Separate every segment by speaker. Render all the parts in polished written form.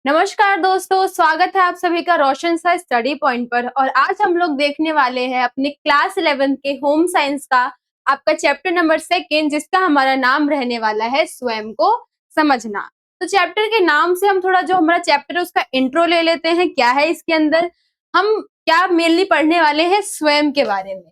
Speaker 1: नमस्कार दोस्तों, स्वागत है आप सभी का रोशन सा स्टडी पॉइंट पर। और आज हम लोग देखने वाले हैं अपने क्लास 11 के होम साइंस का आपका चैप्टर नंबर 2, जिसका हमारा नाम रहने वाला है स्वयं को समझना। तो चैप्टर के नाम से हम थोड़ा जो हमारा चैप्टर है उसका इंट्रो ले लेते हैं। क्या है इसके अंदर, हम क्या मेनली पढ़ने वाले हैं स्वयं के बारे में।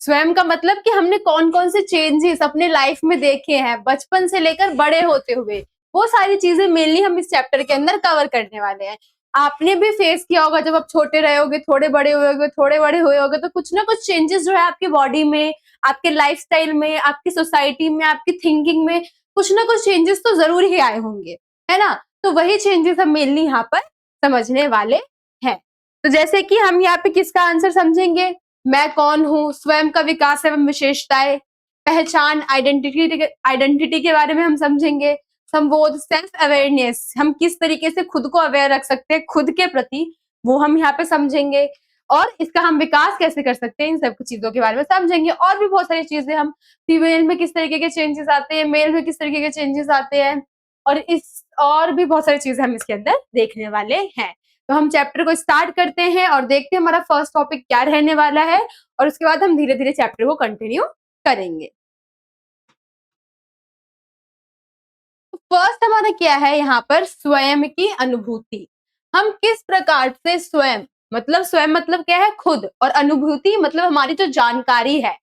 Speaker 1: स्वयं का मतलब कि हमने कौन कौन से चेंजेस अपने लाइफ में देखे हैं बचपन से लेकर बड़े होते हुए, वो सारी चीजें मेनली हम इस चैप्टर के अंदर कवर करने वाले हैं। आपने भी फेस किया होगा, जब आप छोटे रहे होगे, थोड़े बड़े हुए होगे, थोड़े बड़े हुए होगे, तो कुछ ना कुछ चेंजेस जो है आपकी बॉडी में, आपके लाइफस्टाइल में, आपकी सोसाइटी में, आपकी थिंकिंग में कुछ ना कुछ चेंजेस तो जरूर ही आए होंगे, है ना। तो वही चेंजेस हम मेनली यहाँ पर समझने वाले हैं। तो जैसे कि हम यहाँ पे किसका आंसर समझेंगे, मैं कौन हूँ, स्वयं का विकास एवं विशेषताएं, पहचान, आइडेंटिटी के बारे में हम समझेंगे। संबोध, सेल्फ अवेयरनेस, हम किस तरीके से खुद को अवेयर रख सकते हैं खुद के प्रति, वो हम यहाँ पे समझेंगे। और इसका हम विकास कैसे कर सकते हैं, इन सब चीजों के बारे में समझेंगे। और भी बहुत सारी चीजें, हम फीमेल में किस तरीके के चेंजेस आते हैं, मेल में किस तरीके के चेंजेस आते हैं, और भी बहुत सारी चीजें हम इसके अंदर देखने वाले हैं। तो हम चैप्टर को स्टार्ट करते हैं और देखते हैं हमारा फर्स्ट टॉपिक क्या रहने वाला है, और उसके बाद हम धीरे धीरे चैप्टर को कंटिन्यू करेंगे। फर्स्ट हमारा क्या है यहाँ पर, स्वयं की अनुभूति। हम किस प्रकार से स्वयं मतलब क्या है, खुद, और अनुभूति मतलब हमारी जो जानकारी है,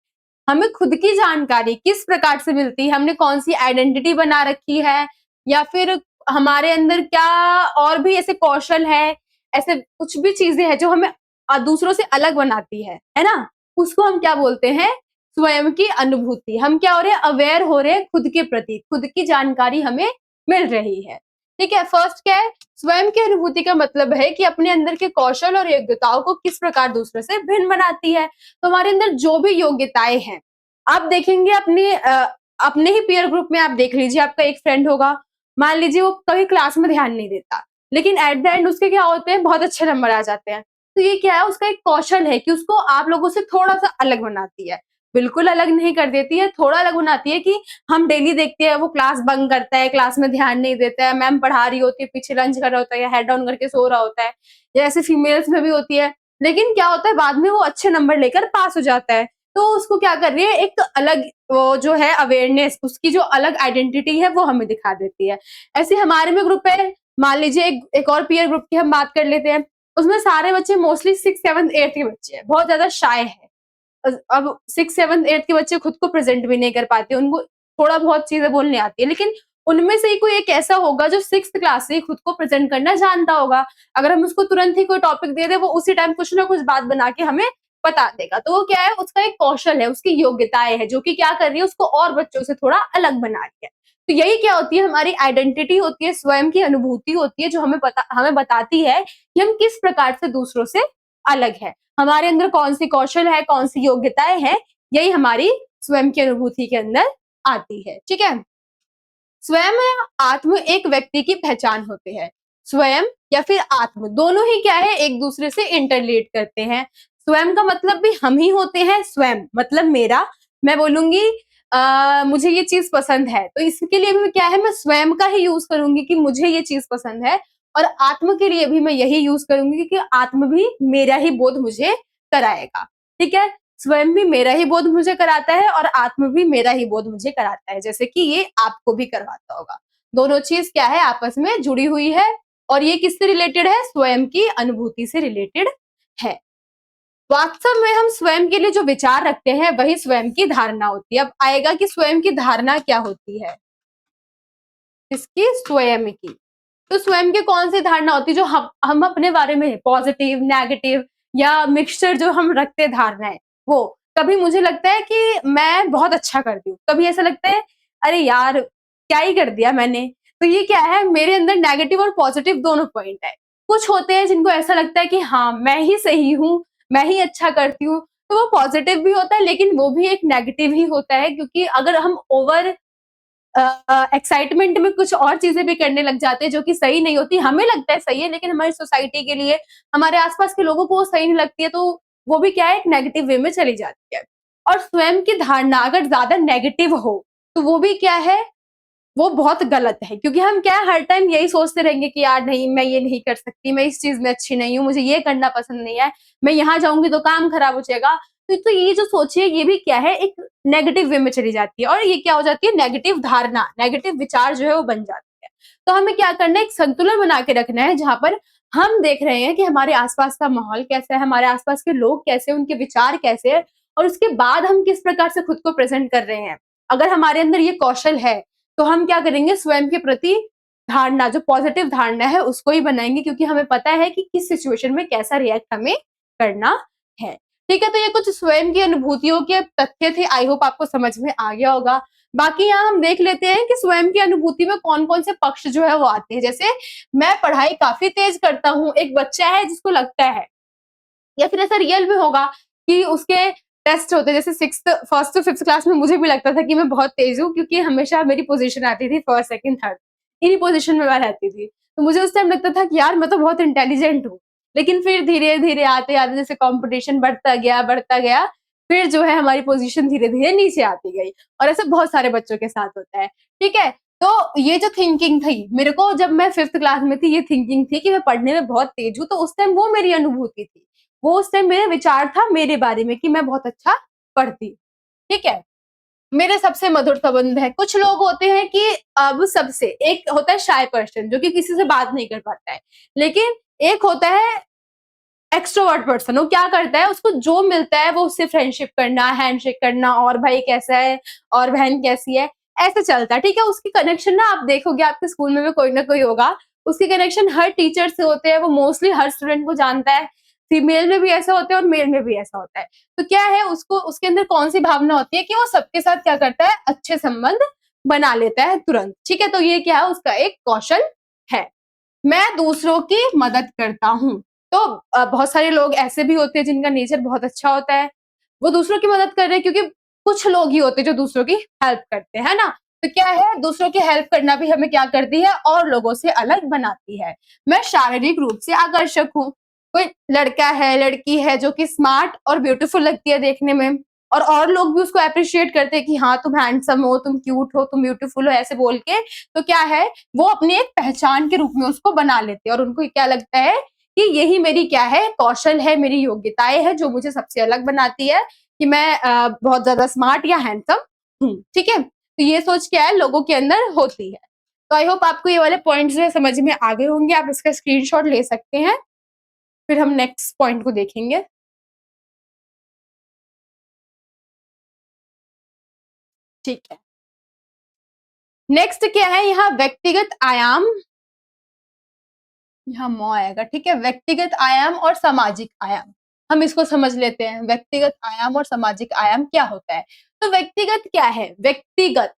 Speaker 1: हमें खुद की जानकारी किस प्रकार से मिलती है, हमने कौन सी आइडेंटिटी बना रखी है, या फिर हमारे अंदर क्या और भी ऐसे कौशल है, ऐसे कुछ भी चीजें हैं जो हमें दूसरों से अलग बनाती है ना, उसको हम क्या बोलते हैं, स्वयं की अनुभूति। हम क्या हो रहे हैं, अवेयर हो रहे हैं खुद के प्रति, खुद की जानकारी हमें मिल रही है। ठीक है, फर्स्ट क्या है, स्वयं की अनुभूति का मतलब है कि अपने अंदर के कौशल और योग्यताओं को किस प्रकार दूसरों से भिन्न बनाती है। तो हमारे अंदर जो भी योग्यताएं हैं, आप देखेंगे अपने ही पीयर ग्रुप में, आप देख लीजिए, आपका एक फ्रेंड होगा, मान लीजिए वो कभी क्लास में ध्यान नहीं देता, लेकिन एट द एंड उसके क्या होते हैं, बहुत अच्छे नंबर आ जाते हैं। तो ये क्या है, उसका एक कौशल है कि उसको आप लोगों से थोड़ा सा अलग बनाती है। बिल्कुल अलग नहीं कर देती है, थोड़ा अलग बनाती है। कि हम डेली देखते हैं वो क्लास बंक करता है, क्लास में ध्यान नहीं देता है, मैम पढ़ा रही होती है, पीछे लंच कर रहा होता है या हेड डाउन करके सो रहा होता है, या ऐसे फीमेल्स में भी होती है। लेकिन क्या होता है, बाद में वो अच्छे नंबर लेकर पास हो जाता है। तो उसको क्या कर रही है, एक अलग वो जो है अवेयरनेस, उसकी जो अलग आइडेंटिटी है वो हमें दिखा देती है। ऐसे हमारे में ग्रुप है, मान लीजिए एक और पीयर ग्रुप की हम बात कर लेते हैं, उसमें सारे बच्चे मोस्टली 6, 7, 8 के बच्चे हैं, बहुत ज्यादा शाय है। अब 6, 7, 8 के बच्चे खुद को प्रेजेंट भी नहीं कर पाते, उनको थोड़ा बहुत चीजें बोलने आती है, लेकिन उनमें से ही कोई एक ऐसा होगा जो 6th क्लास से खुद को प्रेजेंट करना जानता होगा। अगर हम उसको तुरंत ही कोई टॉपिक दे दे, वो उसी टाइम कुछ ना कुछ बात बना के हमें बता देगा। तो वो क्या है, उसका एक कौशल है, उसकी योग्यताएं है, जो कि क्या कर रही है, उसको और बच्चों से थोड़ा अलग बना रही है। तो यही क्या होती है, हमारी आइडेंटिटी होती है, स्वयं की अनुभूति होती है, जो हमें बताती है कि हम किस प्रकार से दूसरों से अलग है, हमारे अंदर कौन सी कौशल है, कौन सी योग्यताएं हैं, यही हमारी स्वयं की अनुभूति के अंदर आती है। ठीक है, स्वयं या आत्म एक व्यक्ति की पहचान होते हैं। स्वयं या फिर आत्म, दोनों ही क्या है, एक दूसरे से इंटरलेट करते हैं। स्वयं का मतलब भी हम ही होते हैं, स्वयं मतलब मेरा, मैं बोलूंगी मुझे ये चीज पसंद है, तो इसके लिए भी क्या है, मैं स्वयं का ही यूज करूंगी कि मुझे ये चीज पसंद है। और आत्म के लिए भी मैं यही यूज करूंगी कि आत्म भी मेरा ही बोध मुझे कराएगा। ठीक है, स्वयं भी मेरा ही बोध मुझे कराता है और आत्म भी मेरा ही बोध मुझे कराता है, जैसे कि ये आपको भी करवाता होगा। दोनों चीज क्या है, आपस में जुड़ी हुई है। और ये किससे रिलेटेड है, स्वयं की अनुभूति से रिलेटेड है। वास्तव में हम स्वयं के लिए जो विचार रखते हैं वही स्वयं की धारणा होती है। अब आएगा कि स्वयं की धारणा क्या होती है, इसकी स्वयं की। तो स्वयं की कौन सी धारणा होती है, जो हम अपने बारे में पॉजिटिव, नेगेटिव या मिक्सचर जो हम रखते हैं धारणाएं, वो कभी मुझे लगता है कि मैं बहुत अच्छा करती हूँ, कभी ऐसा लगता है अरे यार क्या ही कर दिया मैंने। तो ये क्या है, मेरे अंदर नेगेटिव और पॉजिटिव दोनों पॉइंट है। कुछ होते हैं जिनको ऐसा लगता है कि हाँ मैं ही सही हूँ, मैं ही अच्छा करती हूँ, तो वो पॉजिटिव भी होता है, लेकिन वो भी एक नेगेटिव ही होता है। क्योंकि अगर हम ओवर एक्साइटमेंट में कुछ और चीजें भी करने लग जाते हैं जो कि सही नहीं होती, हमें लगता है सही है, लेकिन हमारी सोसाइटी के लिए, हमारे आसपास के लोगों को वो सही नहीं लगती है, तो वो भी क्या है, एक नेगेटिव वे में चली जाती है। और स्वयं की धारणा अगर ज्यादा नेगेटिव हो, तो वो भी क्या है, वो बहुत गलत है, क्योंकि हम क्या है हर टाइम यही सोचते रहेंगे कि यार नहीं मैं ये नहीं कर सकती, मैं इस चीज में अच्छी नहीं हूँ, मुझे ये करना पसंद नहीं है, मैं यहाँ जाऊंगी तो काम खराब हो जाएगा। तो ये जो सोचिए ये भी क्या है एक नेगेटिव वे में चली जाती है, और ये क्या हो जाती है नेगेटिव धारणा, नेगेटिव विचार जो है वो बन जाती है। तो हमें क्या करना है एक संतुलन बना के रखना है, जहां पर हम देख रहे हैं कि हमारे आसपास का माहौल कैसा है, हमारे आसपास के लोग कैसे, उनके विचार कैसे है, और उसके बाद हम किस प्रकार से खुद को प्रेजेंट कर रहे हैं। अगर हमारे अंदर ये कौशल है तो हम क्या करेंगे स्वयं के प्रति धारणा, जो पॉजिटिव धारणा है उसको ही बनाएंगे, क्योंकि हमें पता है कि किस सिचुएशन में कैसा रिएक्ट हमें करना है। ठीक है, तो ये कुछ स्वयं की अनुभूतियों के तथ्य थे, आई होप आपको समझ में आ गया होगा। बाकी यहाँ हम देख लेते हैं कि स्वयं की अनुभूति में कौन कौन से पक्ष जो है वो आते हैं। जैसे मैं पढ़ाई काफी तेज करता हूँ, एक बच्चा है जिसको लगता है, या फिर ऐसा रियल में होगा कि उसके टेस्ट होते, जैसे फर्स्ट टू फिफ्थ क्लास में मुझे भी लगता था कि मैं बहुत तेज हूँ, क्योंकि हमेशा मेरी पोजीशन आती थी फर्स्ट सेकंड थर्ड, इन्हीं पोजीशन में मैं रहती थी। तो मुझे उस टाइम लगता था कि यार मैं तो बहुत इंटेलिजेंट हूँ। लेकिन फिर धीरे धीरे आते आते जैसे कंपटीशन बढ़ता गया, फिर जो है हमारी पोजीशन धीरे धीरे नीचे आती गई। और ऐसे बहुत सारे बच्चों के साथ होता है। ठीक है, तो ये जो थिंकिंग थी मेरे को, जब मैं फिफ्थ क्लास में थी, ये थिंकिंग थी कि मैं पढ़ने में बहुत तेज हूँ, तो उस टाइम वो मेरी अनुभूति थी, वो उस टाइम मेरा विचार था मेरे बारे में कि मैं बहुत अच्छा पढ़ती। ठीक है, मेरे सबसे मधुर संबंध है। कुछ लोग होते हैं कि अब सबसे, एक होता है शाय पर्सन जो कि किसी से बात नहीं कर पाता है, लेकिन एक होता है एक्सट्रोवर्ट पर्सन। वो क्या करता है, उसको जो मिलता है वो उससे फ्रेंडशिप करना, हैंडशेक करना, और भाई कैसा है, और बहन कैसी है, ऐसे चलता है। ठीक है, उसकी कनेक्शन ना आप देखोगे आपके स्कूल में भी कोई ना कोई होगा, उसके कनेक्शन हर टीचर से होते हैं, वो मोस्टली हर स्टूडेंट को जानता है। फीमेल में भी ऐसा होता है और मेल में भी ऐसा होता है। तो क्या है, उसको उसके अंदर कौन सी भावना होती है कि वो सबके साथ क्या करता है, अच्छे संबंध बना लेता है तुरंत। ठीक है, तो ये क्या है, उसका एक कौशल है। मैं दूसरों की मदद करता हूँ। तो बहुत सारे लोग ऐसे भी होते हैं जिनका नेचर बहुत अच्छा होता है, वो दूसरों की मदद कर रहे हैं, क्योंकि कुछ लोग ही होते हैं जो दूसरों की हेल्प करते हैं, है ना। तो क्या है, दूसरों की हेल्प करना भी हमें क्या करती है, और लोगों से अलग बनाती है। मैं शारीरिक रूप से आकर्षक हूँ। कोई लड़का है, लड़की है जो कि स्मार्ट और ब्यूटीफुल लगती है देखने में, और लोग भी उसको अप्रिशिएट करते हैं कि हाँ तुम हैंडसम हो, तुम क्यूट हो, तुम ब्यूटीफुल हो, ऐसे बोल के। तो क्या है, वो अपनी एक पहचान के रूप में उसको बना लेते हैं, और उनको क्या लगता है कि यही मेरी क्या है, कौशल है, मेरी योग्यताएं है, जो मुझे सबसे अलग बनाती है, कि मैं बहुत ज्यादा स्मार्ट या हैंडसम हूँ। ठीक है, तो ये सोच क्या है लोगों के अंदर होती है। तो आई होप आपको ये वाले पॉइंट्स जो है समझ में आ गए होंगे, आप इसका स्क्रीनशॉट ले सकते हैं, फिर हम नेक्स्ट पॉइंट को देखेंगे। ठीक है, नेक्स्ट क्या है, यहाँ व्यक्तिगत आयाम, यहाँ मौ आएगा। ठीक है, व्यक्तिगत आयाम और सामाजिक आयाम, हम इसको समझ लेते हैं। व्यक्तिगत आयाम और सामाजिक आयाम क्या होता है। तो व्यक्तिगत क्या है, व्यक्तिगत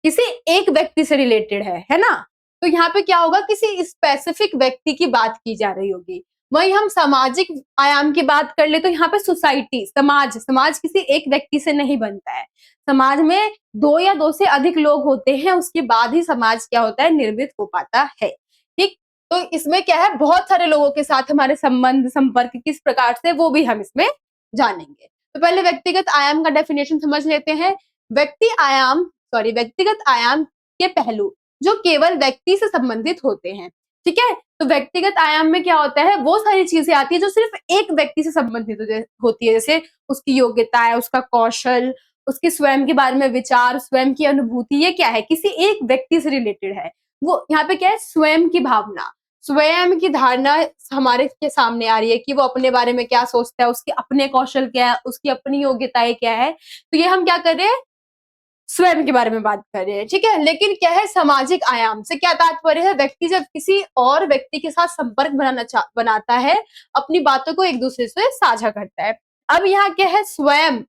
Speaker 1: किसी एक व्यक्ति से रिलेटेड है ना। तो यहाँ पे क्या होगा, किसी स्पेसिफिक व्यक्ति की बात की जा रही होगी। वही हम सामाजिक आयाम की बात कर ले तो यहाँ पे सोसाइटी, समाज, समाज किसी एक व्यक्ति से नहीं बनता है। समाज में दो या दो से अधिक लोग होते हैं, उसके बाद ही समाज क्या होता है, निर्मित हो पाता है। ठीक, तो इसमें क्या है, बहुत सारे लोगों के साथ हमारे संबंध, संपर्क किस प्रकार से, वो भी हम इसमें जानेंगे। तो पहले व्यक्तिगत आयाम का डेफिनेशन समझ लेते हैं। व्यक्तिगत आयाम के पहलू जो केवल व्यक्ति से संबंधित होते हैं। ठीक है, तो व्यक्तिगत आयाम में क्या होता है, वो सारी चीजें आती है जो सिर्फ एक व्यक्ति से संबंधित होती है, जैसे उसकी योग्यता है, उसका कौशल, उसके स्वयं के बारे में विचार, स्वयं की अनुभूति, ये क्या है, किसी एक व्यक्ति से रिलेटेड है। वो यहाँ पे क्या है, स्वयं की भावना, स्वयं की धारणा हमारे के सामने आ रही है कि वो अपने बारे में क्या सोचता है, उसके अपने कौशल क्या है, उसकी अपनी योग्यताएं क्या है। तो ये हम क्या कर रहे हैं, स्वयं के बारे में बात कर रहे हैं। ठीक है, लेकिन क्या है, सामाजिक आयाम से क्या तात्पर्य है, व्यक्ति जब किसी और व्यक्ति के साथ संपर्क बनाता है, अपनी बातों को एक दूसरे से साझा करता है। अब यहाँ क्या है, स्वयं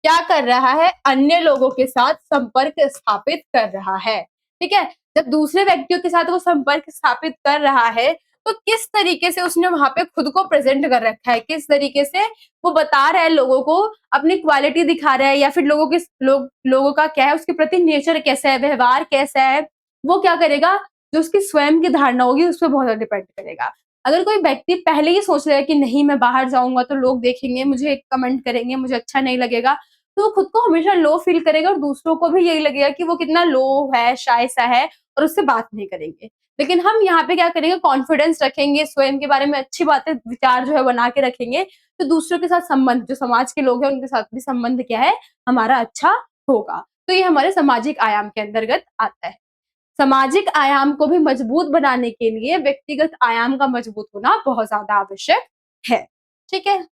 Speaker 1: क्या कर रहा है, अन्य लोगों के साथ संपर्क स्थापित कर रहा है। ठीक है, जब दूसरे व्यक्तियों के साथ वो संपर्क स्थापित कर रहा है, तो किस तरीके से उसने वहां पे खुद को प्रेजेंट कर रखा है, किस तरीके से वो बता रहा है लोगों को, अपनी क्वालिटी दिखा रहा है, या फिर लोगों का क्या है, उसके प्रति नेचर कैसा है, व्यवहार कैसा है, वो क्या करेगा, जो उसकी स्वयं की धारणा होगी उस पर बहुत ज्यादा डिपेंड करेगा। अगर कोई व्यक्ति पहले ही सोच रहा है कि नहीं मैं बाहर जाऊंगा तो लोग देखेंगे, मुझे कमेंट करेंगे, मुझे अच्छा नहीं लगेगा, तो वो खुद को हमेशा लो फील करेगा और दूसरों को भी यही लगेगा कि वो कितना लो है, शाय सा है और उससे बात नहीं करेंगे। लेकिन हम यहाँ पे क्या करेंगे, कॉन्फिडेंस रखेंगे, स्वयं के बारे में अच्छी बातें, विचार जो है बना के रखेंगे, तो दूसरों के साथ संबंध, जो समाज के लोग हैं उनके साथ भी संबंध क्या है, हमारा अच्छा होगा। तो ये हमारे सामाजिक आयाम के अंतर्गत आता है। सामाजिक आयाम को भी मजबूत बनाने के लिए व्यक्तिगत आयाम का मजबूत होना बहुत ज्यादा आवश्यक है। ठीक है,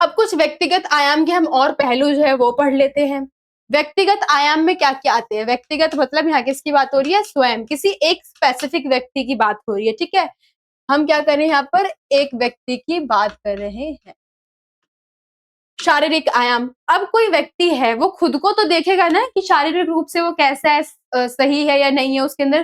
Speaker 1: अब कुछ व्यक्तिगत आयाम के हम और पहलू जो है वो पढ़ लेते हैं। व्यक्तिगत आयाम में क्या क्या आते हैं? व्यक्तिगत मतलब यहाँ किसकी बात हो रही है? स्वयं, किसी एक स्पेसिफिक व्यक्ति की बात हो रही है। ठीक है, हम क्या कर रहे हैं यहाँ पर? एक व्यक्ति की बात कर रहे हैं। शारीरिक आयाम, अब कोई व्यक्ति है वो खुद को तो देखेगा ना कि शारीरिक रूप से वो कैसा है, सही है या नहीं है, उसके अंदर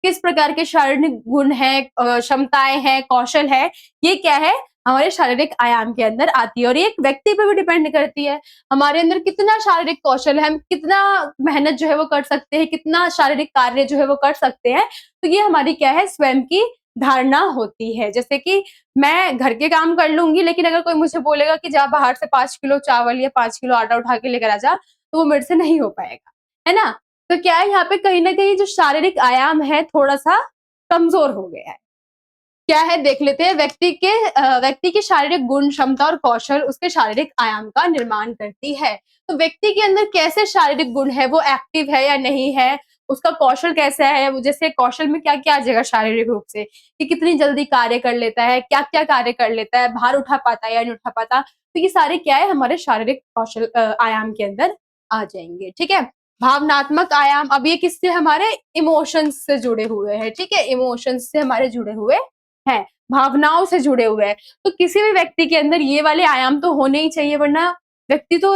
Speaker 1: किस प्रकार के शारीरिक गुण है, क्षमताएं हैं, कौशल है, ये क्या है, हमारे शारीरिक आयाम के अंदर आती है। और ये एक व्यक्ति पे भी डिपेंड करती है, हमारे अंदर कितना शारीरिक कौशल है, हम कितना मेहनत जो है वो कर सकते हैं, कितना शारीरिक कार्य जो है वो कर सकते हैं। तो ये हमारी क्या है, स्वयं की धारणा होती है। जैसे कि मैं घर के काम कर लूंगी, लेकिन अगर कोई मुझे बोलेगा कि जा बाहर से 5 किलो चावल या 5 किलो आटा उठा के लेकर आ जा, तो वो मेरे से नहीं हो पाएगा, है ना। तो क्या है, यहाँ पे कहीं ना कहीं जो शारीरिक आयाम है थोड़ा सा कमजोर हो गया है। क्या है, देख लेते हैं। व्यक्ति के शारीरिक गुण, क्षमता और कौशल उसके शारीरिक आयाम का निर्माण करती है। तो व्यक्ति के अंदर कैसे शारीरिक गुण है, वो एक्टिव है या नहीं है, उसका कौशल कैसा है, जैसे कौशल में क्या क्या आ जाएगा शारीरिक रूप से, कि कितनी जल्दी कार्य कर लेता है, क्या क्या कार्य कर लेता है, भार उठा पाता है या नहीं उठा पाता। तो ये सारे क्या है, हमारे शारीरिक कौशल आयाम के अंदर आ जाएंगे। ठीक है, भावनात्मक आयाम, अब ये किससे, हमारे इमोशंस से जुड़े हुए हैं। ठीक है, इमोशंस से हमारे जुड़े हुए है, भावनाओं से जुड़े हुए हैं। तो किसी भी व्यक्ति के अंदर ये वाले आयाम तो होने ही चाहिए, वरना व्यक्ति तो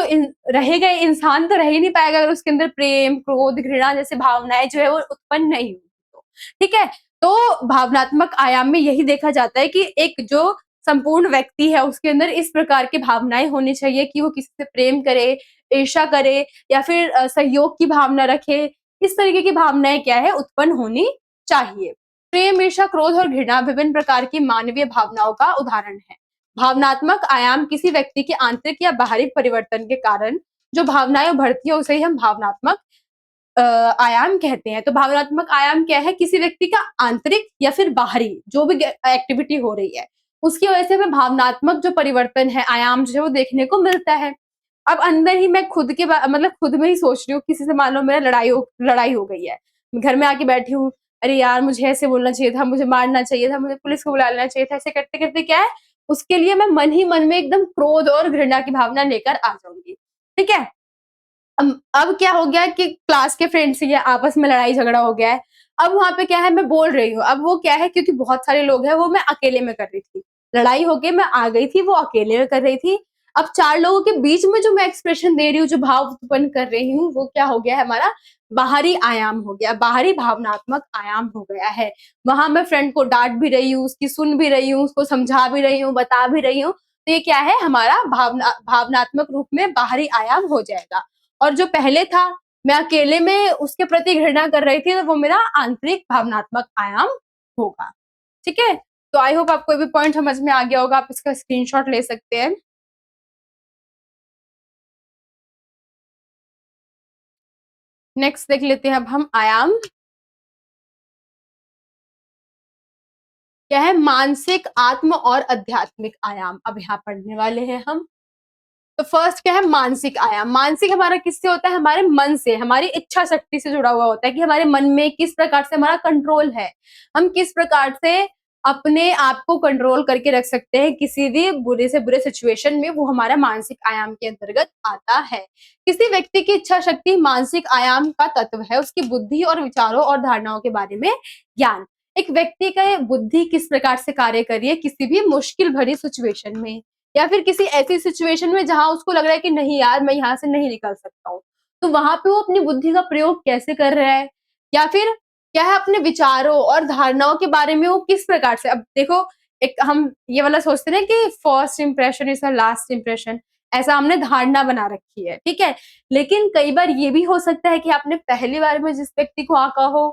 Speaker 1: रहेगा, इंसान तो रह ही नहीं पाएगा अगर उसके अंदर प्रेम, क्रोध, घृणा जैसे भावनाएं जो है वो उत्पन्न नहीं होगी तो। ठीक है, तो भावनात्मक आयाम में यही देखा जाता है कि एक जो संपूर्ण व्यक्ति है उसके अंदर इस प्रकार की भावनाएं होनी चाहिए कि वो किसी से प्रेम करे, ईर्ष्या करे, या फिर सहयोग की भावना रखे। इस तरीके की भावनाएं क्या है, उत्पन्न होनी चाहिए। प्रेम, ईर्ष्या, क्रोध और घृणा विभिन्न प्रकार की मानवीय भावनाओं का उदाहरण है। भावनात्मक आयाम किसी व्यक्ति के आंतरिक या बाहरी परिवर्तन के कारण जो भावनाएं उभरती है उसे ही हम भावनात्मक आयाम कहते हैं। तो भावनात्मक आयाम क्या है, किसी व्यक्ति का आंतरिक या फिर बाहरी जो भी एक्टिविटी हो रही है उसकी वजह से हमें भावनात्मक जो परिवर्तन है, आयाम जो है वो देखने को मिलता है। अब अंदर ही मैं खुद के मतलब खुद में ही सोच रही हूँ, किसी से मान लो मेरा लड़ाई हो गई है, घर में आके बैठी हूँ, अरे यार मुझे ऐसे बोलना चाहिए था, मुझे मारना चाहिए था, मुझे पुलिस को बुला लेना चाहिए था, ऐसे करते करते क्या है, उसके लिए मैं मन ही मन में एकदम क्रोध और घृणा की भावना लेकर आ जाऊंगी। ठीक है, अब क्या हो गया कि क्लास के फ्रेंड्स ही आपस में लड़ाई झगड़ा हो गया है। अब वहां पे क्या है, मैं बोल रही हूँ, अब वो क्या है, क्योंकि बहुत सारे लोग हैं, वो मैं अकेले में कर रही थी, लड़ाई हो गई, मैं आ गई थी, वो अकेले में कर रही थी। अब 4 लोगों के बीच में जो मैं एक्सप्रेशन दे रही हूँ, जो भाव उत्पन्न कर रही हूँ, वो क्या हो गया है, हमारा बाहरी आयाम हो गया, बाहरी भावनात्मक आयाम हो गया है। वहां मैं फ्रेंड को डांट भी रही हूँ, उसकी सुन भी रही हूँ, उसको समझा भी रही हूँ, बता भी रही हूँ। तो ये क्या है, हमारा भावनात्मक रूप में बाहरी आयाम हो जाएगा। और जो पहले था, मैं अकेले में उसके प्रति घृणा कर रही थी, तो वो मेरा आंतरिक भावनात्मक आयाम होगा। ठीक है, तो आई होप आपको भी पॉइंट समझ में आ गया होगा, आप इसका स्क्रीनशॉट ले सकते हैं। नेक्स्ट देख लेते हैं अब हम आयाम क्या है, मानसिक, आत्म और आध्यात्मिक आयाम अब यहाँ पढ़ने वाले हैं हम। तो फर्स्ट क्या है, मानसिक आयाम। मानसिक हमारा किससे होता है, हमारे मन से, हमारी इच्छा शक्ति से जुड़ा हुआ होता है, कि हमारे मन में किस प्रकार से हमारा कंट्रोल है, हम किस प्रकार से अपने आप को कंट्रोल करके रख सकते हैं किसी भी बुरे से बुरे सिचुएशन में, वो हमारा मानसिक आयाम के अंतर्गत आता है। किसी व्यक्ति की इच्छा शक्ति मानसिक आयाम का तत्व है, उसकी बुद्धि और विचारों और धारणाओं के बारे में ज्ञान। एक व्यक्ति का बुद्धि किस प्रकार से कार्य कर रही है किसी भी मुश्किल भरी सिचुएशन में, या फिर किसी ऐसी सिचुएशन में जहां उसको लग रहा है कि नहीं यार मैं यहाँ से नहीं निकल सकता हूँ, तो वहां पे वो अपनी बुद्धि का प्रयोग कैसे कर रहा है, या फिर क्या है, अपने विचारों और धारणाओं के बारे में वो किस प्रकार से। अब देखो, एक हम ये वाला सोचते हैं कि first impression is last impression, ऐसा हमने धारणा बना रखी है। ठीक है, लेकिन कई बार ये भी हो सकता है कि आपने पहली बार में जिस व्यक्ति को आंका हो,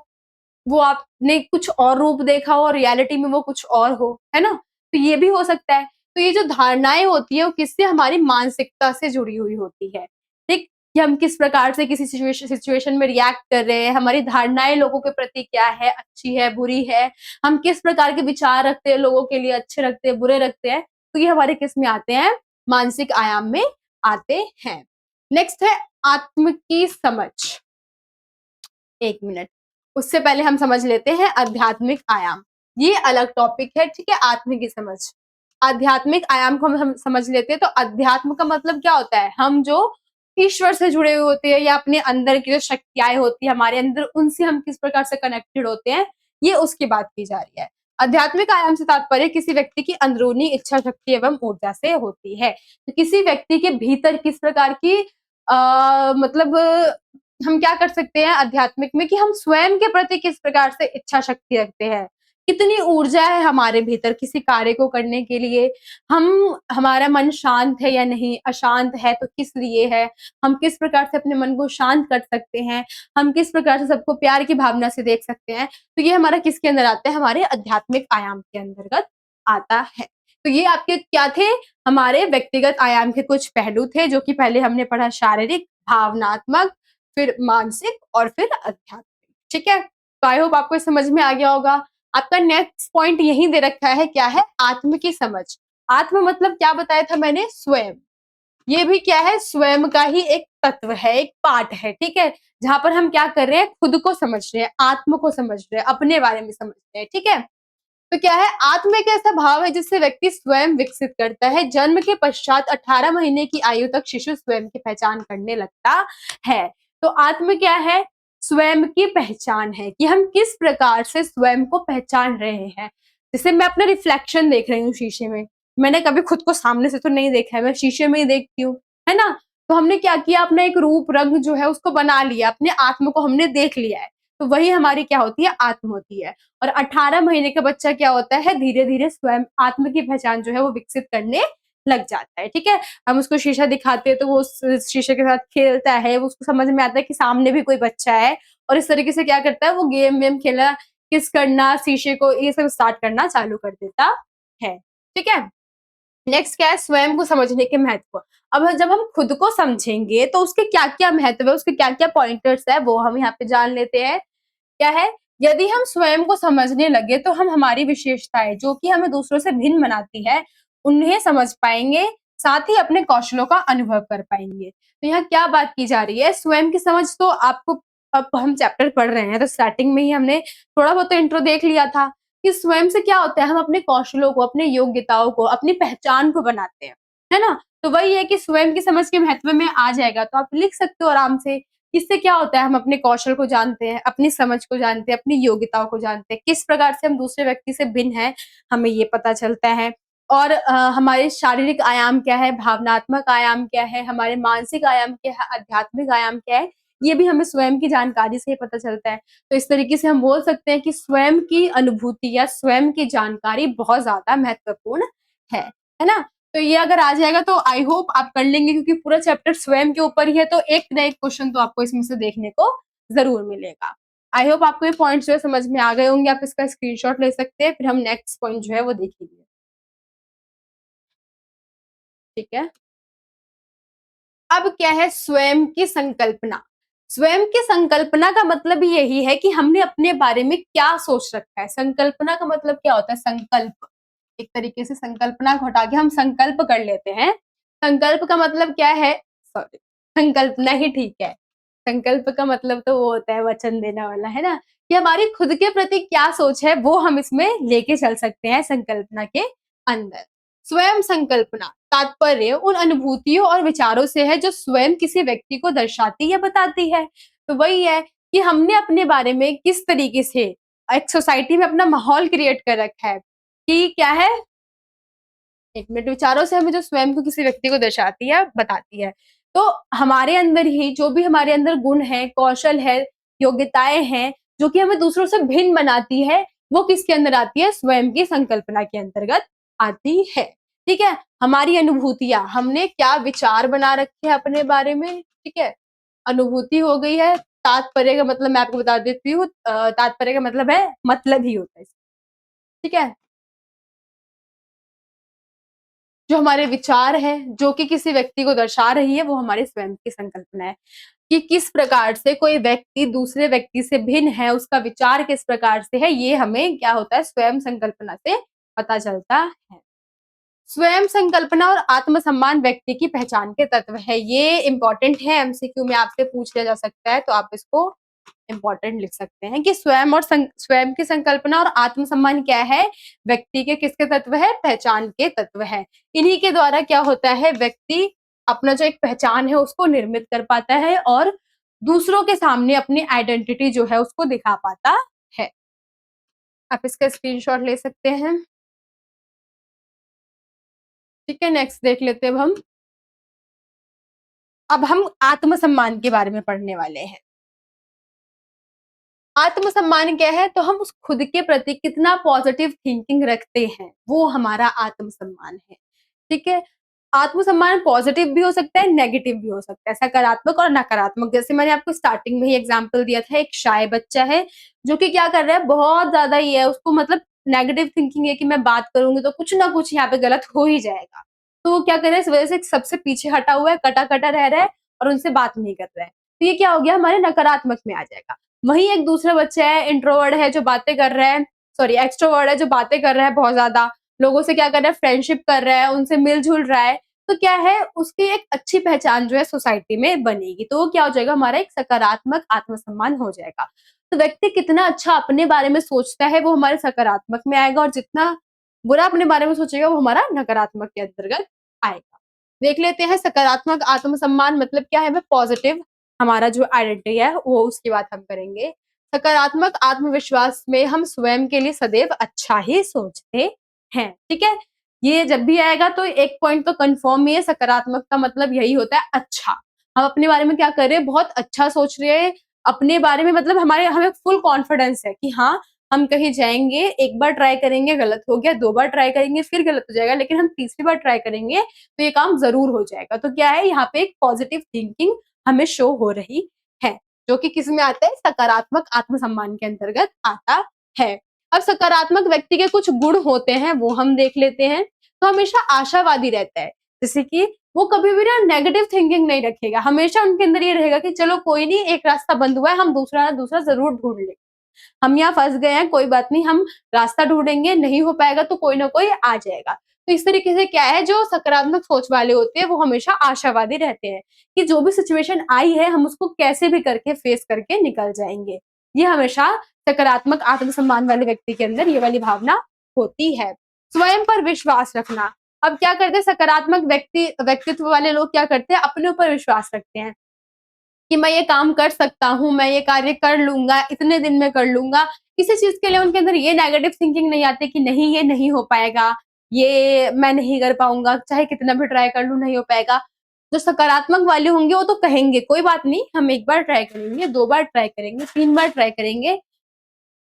Speaker 1: वो आपने कुछ और रूप देखा हो और रियलिटी में वो कुछ और हो, है ना। तो ये भी हो सकता है। तो ये जो धारणाएं होती है वो किससे, हमारी मानसिकता से जुड़ी हुई होती है। ठीक, कि हम किस प्रकार से किसी सिचुएशन में रिएक्ट कर रहे हैं, हमारी धारणाएं लोगों के प्रति क्या है, अच्छी है, बुरी है, हम किस प्रकार के विचार रखते हैं, लोगों के लिए अच्छे रखते हैं, बुरे रखते हैं, तो ये हमारे किस में आते हैं, मानसिक आयाम में आते हैं। नेक्स्ट है आत्म की समझ। एक मिनट, उससे पहले हम समझ लेते हैं आध्यात्मिक आयाम। ये अलग टॉपिक है, ठीक है, आत्म की समझ। आध्यात्मिक आयाम को हम समझ लेते हैं। तो अध्यात्म का मतलब क्या होता है, हम जो ईश्वर से जुड़े हुए होते हैं या अपने अंदर की जो शक्तियां होती है हमारे अंदर, उनसे हम किस प्रकार से कनेक्टेड होते हैं, ये उसकी बात की जा रही है। आध्यात्मिक आयाम से तात्पर्य किसी व्यक्ति की अंदरूनी इच्छा शक्ति एवं ऊर्जा से होती है। तो किसी व्यक्ति के भीतर किस प्रकार की मतलब हम क्या कर सकते हैं आध्यात्मिक में, कि हम स्वयं के प्रति किस प्रकार से इच्छा शक्ति रखते हैं, कितनी ऊर्जा है हमारे भीतर किसी कार्य को करने के लिए, हमारा मन शांत है या नहीं, अशांत है तो किस लिए है, हम किस प्रकार से अपने मन को शांत कर सकते हैं, हम किस प्रकार से सबको प्यार की भावना से देख सकते हैं। तो ये हमारा किसके अंदर आता है, हमारे आध्यात्मिक आयाम के अंतर्गत आता है। तो ये आपके क्या थे, हमारे व्यक्तिगत आयाम के कुछ पहलू थे, जो कि पहले हमने पढ़ा, शारीरिक, भावनात्मक, फिर मानसिक और फिर आध्यात्मिक। ठीक है, तो आई होप आपको समझ में आ गया होगा। आपका नेक्स्ट पॉइंट यही दे रखा है, क्या है, आत्म की समझ। आत्म मतलब क्या बताया था मैंने, स्वयं। ये भी क्या है, स्वयं का ही एक तत्व है, एक पार्ट है, ठीक है, जहां पर हम क्या कर रहे हैं, खुद को समझ रहे हैं, आत्म को समझ रहे हैं, अपने बारे में समझ रहे हैं। ठीक है, तो क्या है, आत्म एक ऐसा भाव है जिससे व्यक्ति स्वयं विकसित करता है। जन्म के पश्चात 18 महीने की आयु तक शिशु स्वयं की पहचान करने लगता है। तो आत्म क्या है, स्वयं की पहचान है, कि हम किस प्रकार से स्वयं को पहचान रहे हैं। जैसे मैं अपना रिफ्लेक्शन देख रही हूँ शीशे में, मैंने कभी खुद को सामने से तो नहीं देखा है, मैं शीशे में ही देखती हूँ, है ना। तो हमने क्या किया, अपना एक रूप रंग जो है उसको बना लिया, अपने आत्म को हमने देख लिया है, तो वही हमारी क्या होती है, आत्म होती है। और 18 महीने का बच्चा क्या होता है, धीरे धीरे स्वयं आत्म की पहचान जो है वो विकसित करने लग जाता है। ठीक है, हम उसको शीशा दिखाते हैं तो वो उस शीशे के साथ खेलता है, वो उसको समझ में आता है कि सामने भी कोई बच्चा है, और इस तरीके से क्या करता है, वो गेम वेम खेलना, किस करना, शीशे को, ये सब स्टार्ट करना चालू कर देता है। ठीक है, नेक्स्ट क्या है, स्वयं को समझने के महत्व। अब जब हम खुद को समझेंगे तो उसके क्या क्या महत्व है, उसके क्या क्या पॉइंटर्स है, वो हम यहाँ पे जान लेते हैं। क्या है, यदि हम स्वयं को समझने लगे तो हम हमारी विशेषताएं जो कि हमें दूसरों से भिन्न बनाती है, उन्हें समझ पाएंगे, साथ ही अपने कौशलों का अनुभव कर पाएंगे। तो यहाँ क्या बात की जा रही है, स्वयं की समझ तो आपको, अब हम चैप्टर पढ़ रहे हैं तो स्टार्टिंग में ही हमने थोड़ा बहुत तो इंट्रो देख लिया था, कि स्वयं से क्या होता है, हम अपने कौशलों को, अपने योग्यताओं को, अपनी पहचान को बनाते हैं, है ना। तो वही है कि स्वयं की समझ के महत्व में आ जाएगा तो आप लिख सकते हो आराम से। इससे क्या होता है, हम अपने कौशल को जानते हैं, अपनी समझ को जानते हैं, अपनी योग्यताओं को जानते हैं, किस प्रकार से हम दूसरे व्यक्ति से भिन्न हैं, हमें ये पता चलता है। और हमारे शारीरिक आयाम क्या है, भावनात्मक आयाम क्या है, हमारे मानसिक आयाम क्या है, आध्यात्मिक आयाम क्या है, ये भी हमें स्वयं की जानकारी से ही पता चलता है। तो इस तरीके से हम बोल सकते हैं कि स्वयं की अनुभूति या स्वयं की जानकारी बहुत ज्यादा महत्वपूर्ण है है ना। तो ये अगर आ जाएगा तो आई होप आप कर लेंगे, क्योंकि पूरा चैप्टर स्वयं के ऊपर ही है, तो एक ना एक क्वेश्चन तो आपको इसमें से देखने को जरूर मिलेगा। आई होप आपको ये पॉइंट जो है समझ में आ गए होंगे, आप इसका स्क्रीनशॉट ले सकते हैं, फिर हम नेक्स्ट पॉइंट जो है वो देखेंगे। ठीक है, अब क्या है, स्वयं की संकल्पना। स्वयं की संकल्पना का मतलब ही यही है कि हमने अपने बारे में क्या सोच रखा है। संकल्पना का मतलब क्या होता है, संकल्प, एक तरीके से संकल्पना को हटा के हम संकल्प कर लेते हैं। संकल्प का मतलब क्या है, सॉरी, संकल्पना ही ठीक है। संकल्प का मतलब तो वो होता है वचन देने वाला, है ना, कि हमारी खुद के प्रति क्या सोच है वो हम इसमें लेके चल सकते हैं संकल्पना के अंदर। स्वयं संकल्पना तात्पर्य उन अनुभूतियों और विचारों से है जो स्वयं किसी व्यक्ति को दर्शाती या बताती है। तो वही है कि हमने अपने बारे में किस तरीके से एक सोसाइटी में अपना माहौल क्रिएट कर रखा है, कि क्या है, एक मिनट, विचारों से हमें जो स्वयं को किसी व्यक्ति को दर्शाती है, बताती है। तो हमारे अंदर ही जो भी हमारे अंदर गुण है, कौशल है, योग्यताएं हैं, जो कि हमें दूसरों से भिन्न बनाती है, वो किसके अंदर आती है, स्वयं की संकल्पना के अंतर्गत आती है। ठीक है, हमारी अनुभूतियां, हमने क्या विचार बना रखे हैं अपने बारे में, ठीक है, अनुभूति हो गई है। तात्पर्य का मतलब मैं आपको बता देती हूँ, तात्पर्य का मतलब है मतलब ही होता है, ठीक है। जो हमारे विचार है, जो कि किसी व्यक्ति को दर्शा रही है, वो हमारी स्वयं की संकल्पना है कि किस प्रकार से कोई व्यक्ति दूसरे व्यक्ति से भिन्न है, उसका विचार किस प्रकार से है, ये हमें क्या होता है, स्वयं संकल्पना से पता चलता है। स्वयं संकल्पना और आत्मसम्मान व्यक्ति की पहचान के तत्व है। ये इंपॉर्टेंट है, एमसीक्यू में आपसे पूछ लिया जा सकता है, तो आप इसको इंपॉर्टेंट लिख सकते हैं कि स्वयं और स्वयं की संकल्पना और आत्मसम्मान क्या है, व्यक्ति के किसके तत्व है, पहचान के तत्व है। इन्हीं के द्वारा क्या होता है, व्यक्ति अपना जो एक पहचान है उसको निर्मित कर पाता है और दूसरों के सामने अपनी आइडेंटिटी जो है उसको दिखा पाता है। आप इसका स्क्रीनशॉट ले सकते हैं। ठीक है, नेक्स्ट देख लेते हैं अब हम आत्मसम्मान के बारे में पढ़ने वाले हैं। आत्मसम्मान क्या है, तो हम उस खुद के प्रति कितना पॉजिटिव थिंकिंग रखते हैं, वो हमारा आत्मसम्मान है। ठीक है, आत्मसम्मान पॉजिटिव भी हो सकता है, नेगेटिव भी हो सकता है, सकारात्मक और नकारात्मक। जैसे मैंने आपको स्टार्टिंग में ही एग्जांपल दिया था, एक शाय बच्चा है जो कि क्या कर रहा है, बहुत ज्यादा ही है, उसको मतलब नेगेटिव थिंकिंग है कि मैं बात करूंगी तो कुछ ना कुछ यहाँ पे गलत हो ही जाएगा। तो वो क्या कर रहा है, इस वजह से सबसे पीछे हटा हुआ है, कटा कटा रह रहा है और उनसे बात नहीं कर रहा है। तो ये क्या हो गया, हमारे नकारात्मक में आ जाएगा। वहीं एक दूसरा बच्चा है, इंट्रोवर्ट है, जो बातें कर रहा है, सॉरी एक्सट्रोवर्ट है, जो बातें कर रहा है बहुत ज्यादा, लोगों से क्या कर रहा है, फ्रेंडशिप कर रहा है, उनसे मिलजुल रहा है। तो क्या है, उसकी एक अच्छी पहचान जो है सोसाइटी में बनेगी। तो वो क्या हो जाएगा, हमारा एक सकारात्मक आत्मसम्मान हो जाएगा। तो व्यक्ति कितना अच्छा अपने बारे में सोचता है वो हमारे सकारात्मक में आएगा, और जितना बुरा अपने बारे में सोचेगा वो हमारा नकारात्मक के अंतर्गत आएगा। देख लेते हैं सकारात्मक आत्मसम्मान मतलब क्या है, पॉजिटिव हमारा जो आइडेंटिटी है वो उसकी बात हम करेंगे। सकारात्मक आत्मविश्वास में हम स्वयं के लिए सदैव अच्छा ही सोचते हैं। ठीक है, ये जब भी आएगा तो एक पॉइंट तो कंफर्म ही है, सकारात्मक का मतलब यही होता है अच्छा। हम अपने बारे में क्या कर रहे हैं, बहुत अच्छा सोच रहे हैं अपने बारे में, मतलब हमारे हमें फुल कॉन्फिडेंस है कि हाँ हम कहीं जाएंगे, एक बार ट्राई करेंगे गलत हो गया, दो बार ट्राई करेंगे फिर गलत हो जाएगा, लेकिन हम तीसरी बार ट्राई करेंगे तो ये काम जरूर हो जाएगा। तो क्या है, यहाँ पे एक पॉजिटिव थिंकिंग हमें शो हो रही है, जो कि किस में आता है, सकारात्मक आत्मसम्मान के अंतर्गत आता है। अब सकारात्मक व्यक्ति के कुछ गुण होते हैं वो हम देख लेते हैं। तो हमेशा आशावादी रहता है, जैसे कि वो कभी भी ना नेगेटिव थिंकिंग नहीं रखेगा, हमेशा उनके अंदर ये रहेगा कि चलो कोई नहीं, एक रास्ता बंद हुआ है, हम दूसरा ना दूसरा जरूर ढूंढ लेंगे, हम यहाँ फंस गए हैं, कोई बात नहीं, हम रास्ता ढूंढेंगे, नहीं हो पाएगा तो कोई ना कोई आ जाएगा। तो इस तरीके से क्या है, जो सकारात्मक सोच वाले होते हैं वो हमेशा आशावादी रहते हैं कि जो भी सिचुएशन आई है हम उसको कैसे भी करके फेस करके निकल जाएंगे। ये हमेशा सकारात्मक आत्मसम्मान वाले व्यक्ति के अंदर ये वाली भावना होती है। स्वयं पर विश्वास रखना, अब क्या करते हैं सकारात्मक व्यक्तित्व वाले लोग, क्या करते हैं, अपने ऊपर विश्वास रखते हैं कि मैं ये काम कर सकता हूँ, मैं ये कार्य कर लूंगा, इतने दिन में कर लूंगा। किसी चीज के लिए उनके अंदर ये नेगेटिव थिंकिंग नहीं आती कि नहीं ये नहीं हो पाएगा, ये मैं नहीं कर पाऊंगा, चाहे कितना भी ट्राई कर लूं नहीं हो पाएगा। जो सकारात्मक वाले होंगे वो तो कहेंगे कोई बात नहीं, हम एक बार ट्राई करेंगे, दो बार ट्राई करेंगे, तीन बार ट्राई करेंगे,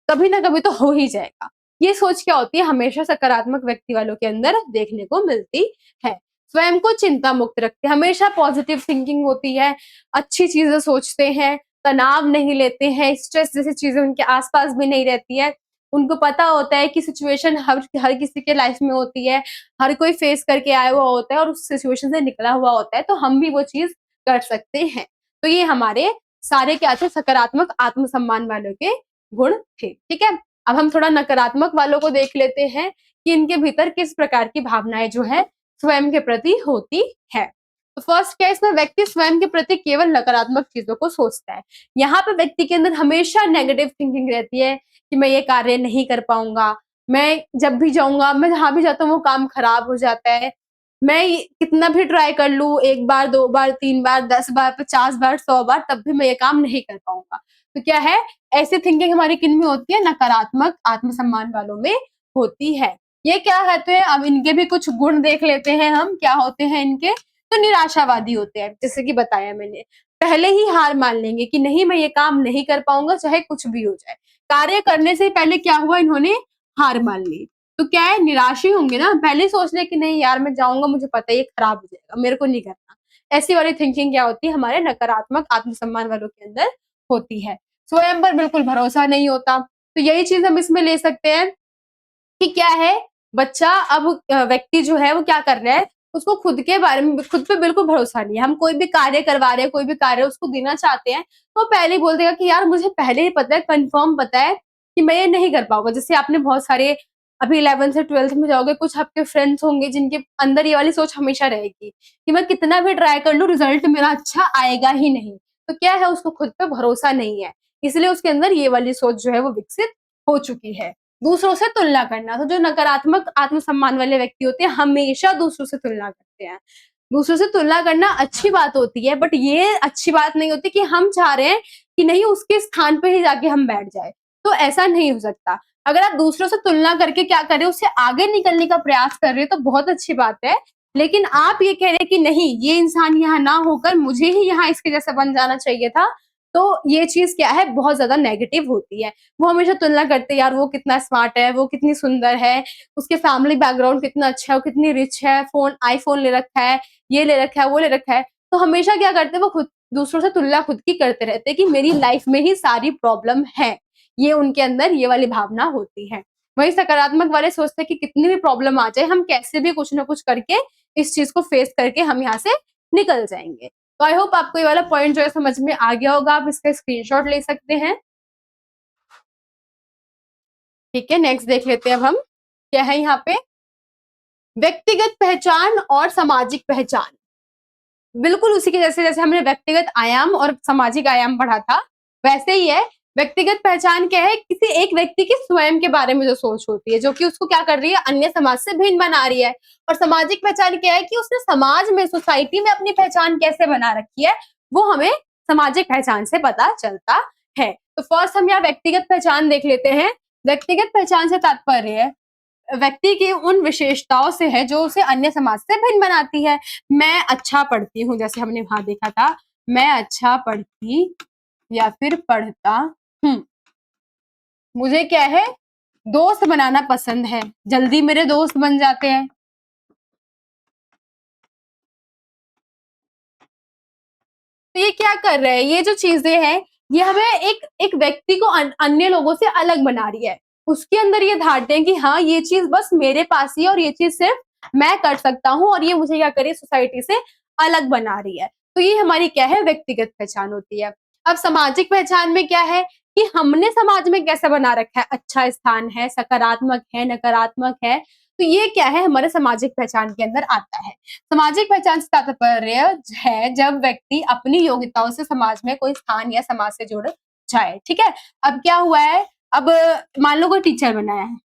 Speaker 1: कभी ना कभी तो हो ही जाएगा। ये सोच क्या होती है, हमेशा सकारात्मक व्यक्ति वालों के अंदर देखने को मिलती है। स्वयं को चिंता मुक्त रखते हैं, हमेशा पॉजिटिव थिंकिंग होती है, अच्छी चीजें सोचते हैं, तनाव नहीं लेते हैं, स्ट्रेस जैसी चीजें उनके आसपास भी नहीं रहती है। उनको पता होता है कि सिचुएशन हर हर किसी के लाइफ में होती है, हर कोई फेस करके आया हुआ होता है और उस सिचुएशन से निकला हुआ होता है, तो हम भी वो चीज कर सकते हैं। तो ये हमारे सारे क्या थे, सकारात्मक आत्मसम्मान वालों के गुण थे। ठीक है, अब हम थोड़ा नकारात्मक वालों को देख लेते हैं कि इनके भीतर किस प्रकार की भावनाएं जो है स्वयं के प्रति होती है। तो फर्स्ट केस में व्यक्ति स्वयं के प्रति केवल नकारात्मक चीजों को सोचता है। यहाँ पे व्यक्ति के अंदर हमेशा नेगेटिव थिंकिंग रहती है कि मैं ये कार्य नहीं कर पाऊंगा, मैं जब भी जाऊंगा, मैं जहां भी जाता हूँ वो काम खराब हो जाता है, मैं कितना भी ट्राई कर लूं, एक बार, दो बार, तीन बार, 10 बार, 50 बार, 100 बार, तब भी मैं ये काम नहीं कर पाऊंगा। तो क्या है, ऐसी थिंकिंग हमारी किन में होती है, नकारात्मक आत्मसम्मान वालों में होती है। ये क्या कहते हैं, अब इनके भी कुछ गुण देख लेते हैं हम, क्या होते हैं इनके। तो निराशावादी होते हैं, जैसे कि बताया मैंने, पहले ही हार मान लेंगे कि नहीं मैं ये काम नहीं कर पाऊंगा चाहे कुछ भी हो जाए। कार्य करने से पहले क्या हुआ, इन्होंने हार मान ली। तो क्या है, निराश ही होंगे ना, पहले ही सोच ले कि नहीं यार मैं जाऊंगा, मुझे पता है ये खराब हो जाएगा, मेरे को नहीं करना। ऐसी वाली थिंकिंग क्या होती है, हमारे नकारात्मक आत्मसम्मान वालों के अंदर होती है। स्वयं पर बिल्कुल भरोसा नहीं होता। तो यही चीज हम इसमें ले सकते हैं कि क्या है, बच्चा अब व्यक्ति जो है वो क्या कर रहा है, उसको खुद के बारे में, खुद पे बिल्कुल भरोसा नहीं है। हम कोई भी कार्य करवा रहे हैं, कोई भी कार्य उसको देना चाहते हैं, तो पहले ही बोल देगा कि यार मुझे पहले ही पता है, कंफर्म पता है कि मैं ये नहीं कर पाऊंगा। जैसे आपने बहुत सारे, अभी 11th से 12th में जाओगे, कुछ आपके फ्रेंड्स होंगे जिनके अंदर ये वाली सोच हमेशा रहेगी कि मैं कितना भी ट्राई कर लूं, रिजल्ट मेरा अच्छा आएगा ही नहीं। तो क्या है, उसको खुद पे भरोसा नहीं है, इसलिए उसके अंदर ये वाली सोच जो है वो विकसित हो चुकी है। दूसरों से तुलना करना, तो जो नकारात्मक आत्मसम्मान वाले व्यक्ति होते हैं हमेशा दूसरों से तुलना करते हैं। दूसरों से तुलना करना अच्छी बात होती है, बट ये अच्छी बात नहीं होती कि हम चाह रहे हैं कि नहीं उसके स्थान पे ही जाके हम बैठ जाए, तो ऐसा नहीं हो सकता। अगर आप दूसरों से तुलना करके क्या कर रहे हो, उससे आगे निकलने का प्रयास कर रहे हो, तो बहुत अच्छी बात है। लेकिन आप ये कह रहे हैं कि नहीं, ये इंसान यहाँ ना होकर मुझे ही यहाँ इसके जैसा बन जाना चाहिए था, तो ये चीज क्या है, बहुत ज्यादा नेगेटिव होती है। वो हमेशा तुलना करते हैं, यार वो कितना स्मार्ट है, वो कितनी सुंदर है, उसके फैमिली बैकग्राउंड कितना अच्छा है, वो कितनी रिच है, फोन आईफोन ले रखा है, ये ले रखा है, वो ले रखा है। तो हमेशा क्या करते हैं, वो खुद दूसरों से तुलना खुद की करते रहते हैं कि मेरी लाइफ में ही सारी प्रॉब्लम है। ये उनके अंदर ये वाली भावना होती है। वही सकारात्मक वाले सोचते हैं कि कितनी भी प्रॉब्लम आ जाए, हम कैसे भी कुछ ना कुछ करके इस चीज को फेस करके हम यहाँ से निकल जाएंगे। तो आई होप आपको ये वाला पॉइंट जो है समझ में आ गया होगा। आप इसका स्क्रीनशॉट ले सकते हैं। ठीक है, नेक्स्ट देख लेते हैं अब हम, क्या है यहाँ पे, व्यक्तिगत पहचान और सामाजिक पहचान। बिल्कुल उसी के जैसे, जैसे हमने व्यक्तिगत आयाम और सामाजिक आयाम पढ़ा था, वैसे ही है। व्यक्तिगत पहचान क्या है, किसी एक व्यक्ति की स्वयं के बारे में जो सोच होती है, जो कि उसको क्या कर रही है, अन्य समाज से भिन्न बना रही है। और सामाजिक पहचान क्या है कि उसने समाज में, सोसाइटी में अपनी पहचान कैसे बना रखी है, वो हमें सामाजिक पहचान से पता चलता है। तो फर्स्ट हम यहाँ व्यक्तिगत पहचान देख लेते हैं। व्यक्तिगत पहचान से तात्पर्य है व्यक्ति की उन विशेषताओं से है जो उसे अन्य समाज से भिन्न बनाती है। मैं अच्छा पढ़ती हूँ, जैसे हमने वहां देखा था, मैं अच्छा पढ़ती या फिर पढ़ता हूँ। मुझे क्या है, दोस्त बनाना पसंद है, जल्दी मेरे दोस्त बन जाते हैं। तो ये क्या कर रहे हैं, ये जो चीजें हैं, ये हमें एक एक व्यक्ति को अन्य लोगों से अलग बना रही है। उसके अंदर ये धारते हैं कि हाँ, ये चीज बस मेरे पास ही है और ये चीज सिर्फ मैं कर सकता हूँ, और ये मुझे क्या करे, सोसाइटी से अलग बना रही है। तो ये हमारी क्या है, व्यक्तिगत पहचान होती है। अब सामाजिक पहचान में क्या है कि हमने समाज में कैसा बना रखा है, अच्छा स्थान है, सकारात्मक है, नकारात्मक है, तो ये क्या है, हमारे सामाजिक पहचान के अंदर आता है। सामाजिक पहचान से तात्पर्य है जब व्यक्ति अपनी योग्यताओं से समाज में कोई स्थान या समाज से जुड़ जाए। ठीक है, अब क्या हुआ है, अब मान लो कोई टीचर बना है,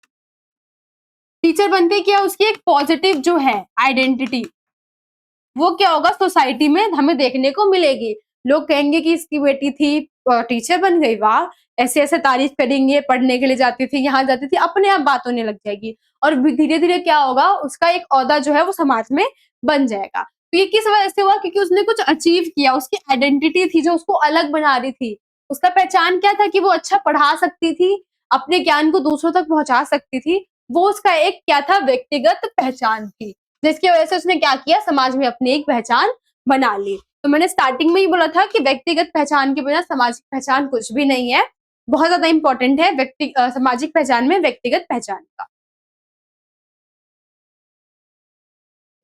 Speaker 1: टीचर बनते क्या, उसकी एक पॉजिटिव जो है आइडेंटिटी, वो क्या होगा, सोसाइटी में हमें देखने को मिलेगी। लोग कहेंगे कि इसकी बेटी थी टीचर बन गई, वाह, ऐसे ऐसे तारीफ करेंगे, पढ़ने के लिए जाती थी, यहाँ जाती थी, अपने आप बात होने लग जाएगी। और धीरे धीरे क्या होगा, उसका एक ओहदा जो है वो समाज में बन जाएगा। तो ये किस वजह से हुआ, क्योंकि उसने कुछ अचीव किया, उसकी आइडेंटिटी थी जो उसको अलग बना रही थी। उसका पहचान क्या था कि वो अच्छा पढ़ा सकती थी, अपने ज्ञान को दूसरों तक पहुंचा सकती थी। वो उसका एक क्या था, व्यक्तिगत पहचान थी, जिसकी वजह से उसने क्या किया, समाज में अपनी एक पहचान बना ली। तो मैंने स्टार्टिंग में ही बोला था कि व्यक्तिगत पहचान के बिना सामाजिक पहचान कुछ भी नहीं है। बहुत ज्यादा इंपॉर्टेंट है सामाजिक पहचान में व्यक्तिगत पहचान का।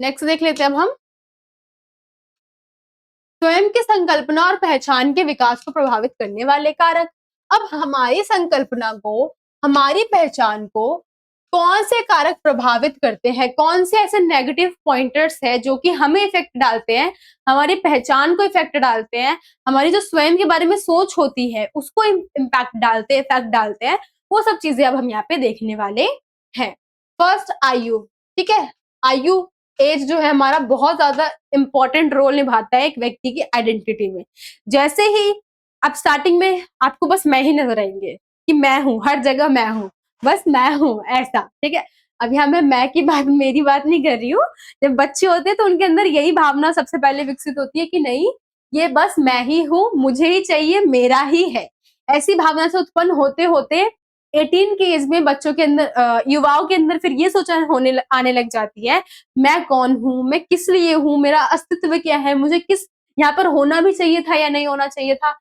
Speaker 1: नेक्स्ट देख लेते हैं अब हम, स्वयं की संकल्पना और पहचान के विकास को प्रभावित करने वाले कारक। अब हमारी संकल्पना को, हमारी पहचान को कौन से कारक प्रभावित करते हैं, कौन से ऐसे नेगेटिव पॉइंटर्स है जो कि हमें इफेक्ट डालते हैं, हमारी पहचान को इफेक्ट डालते हैं, हमारी जो स्वयं के बारे में सोच होती है उसको इम्पैक्ट डालते हैं, इफेक्ट डालते हैं। वो सब चीजें अब हम यहाँ पे देखने वाले हैं। फर्स्ट, आयु। ठीक है, आयु, एज जो है हमारा बहुत ज्यादा इंपॉर्टेंट रोल निभाता है एक व्यक्ति की आइडेंटिटी में। जैसे ही आप स्टार्टिंग में, आपको बस मैं ही नजर आएंगे कि मैं हूँ, हर जगह मैं हूँ, बस मैं हूँ, ऐसा। ठीक है, अब यहाँ मैं की बात, मेरी बात नहीं कर रही हूँ। जब बच्चे होते हैं तो उनके अंदर यही भावना सबसे पहले विकसित होती है कि नहीं, ये बस मैं ही हूँ, मुझे ही चाहिए, मेरा ही है। ऐसी भावना से उत्पन्न होते होते 18 की एज में बच्चों के अंदर, युवाओं के अंदर फिर ये सोच आने लग जाती है, मैं कौन हूँ, मैं किस लिए हूँ, मेरा अस्तित्व क्या है, मुझे किस यहाँ पर होना भी चाहिए था या नहीं होना चाहिए था।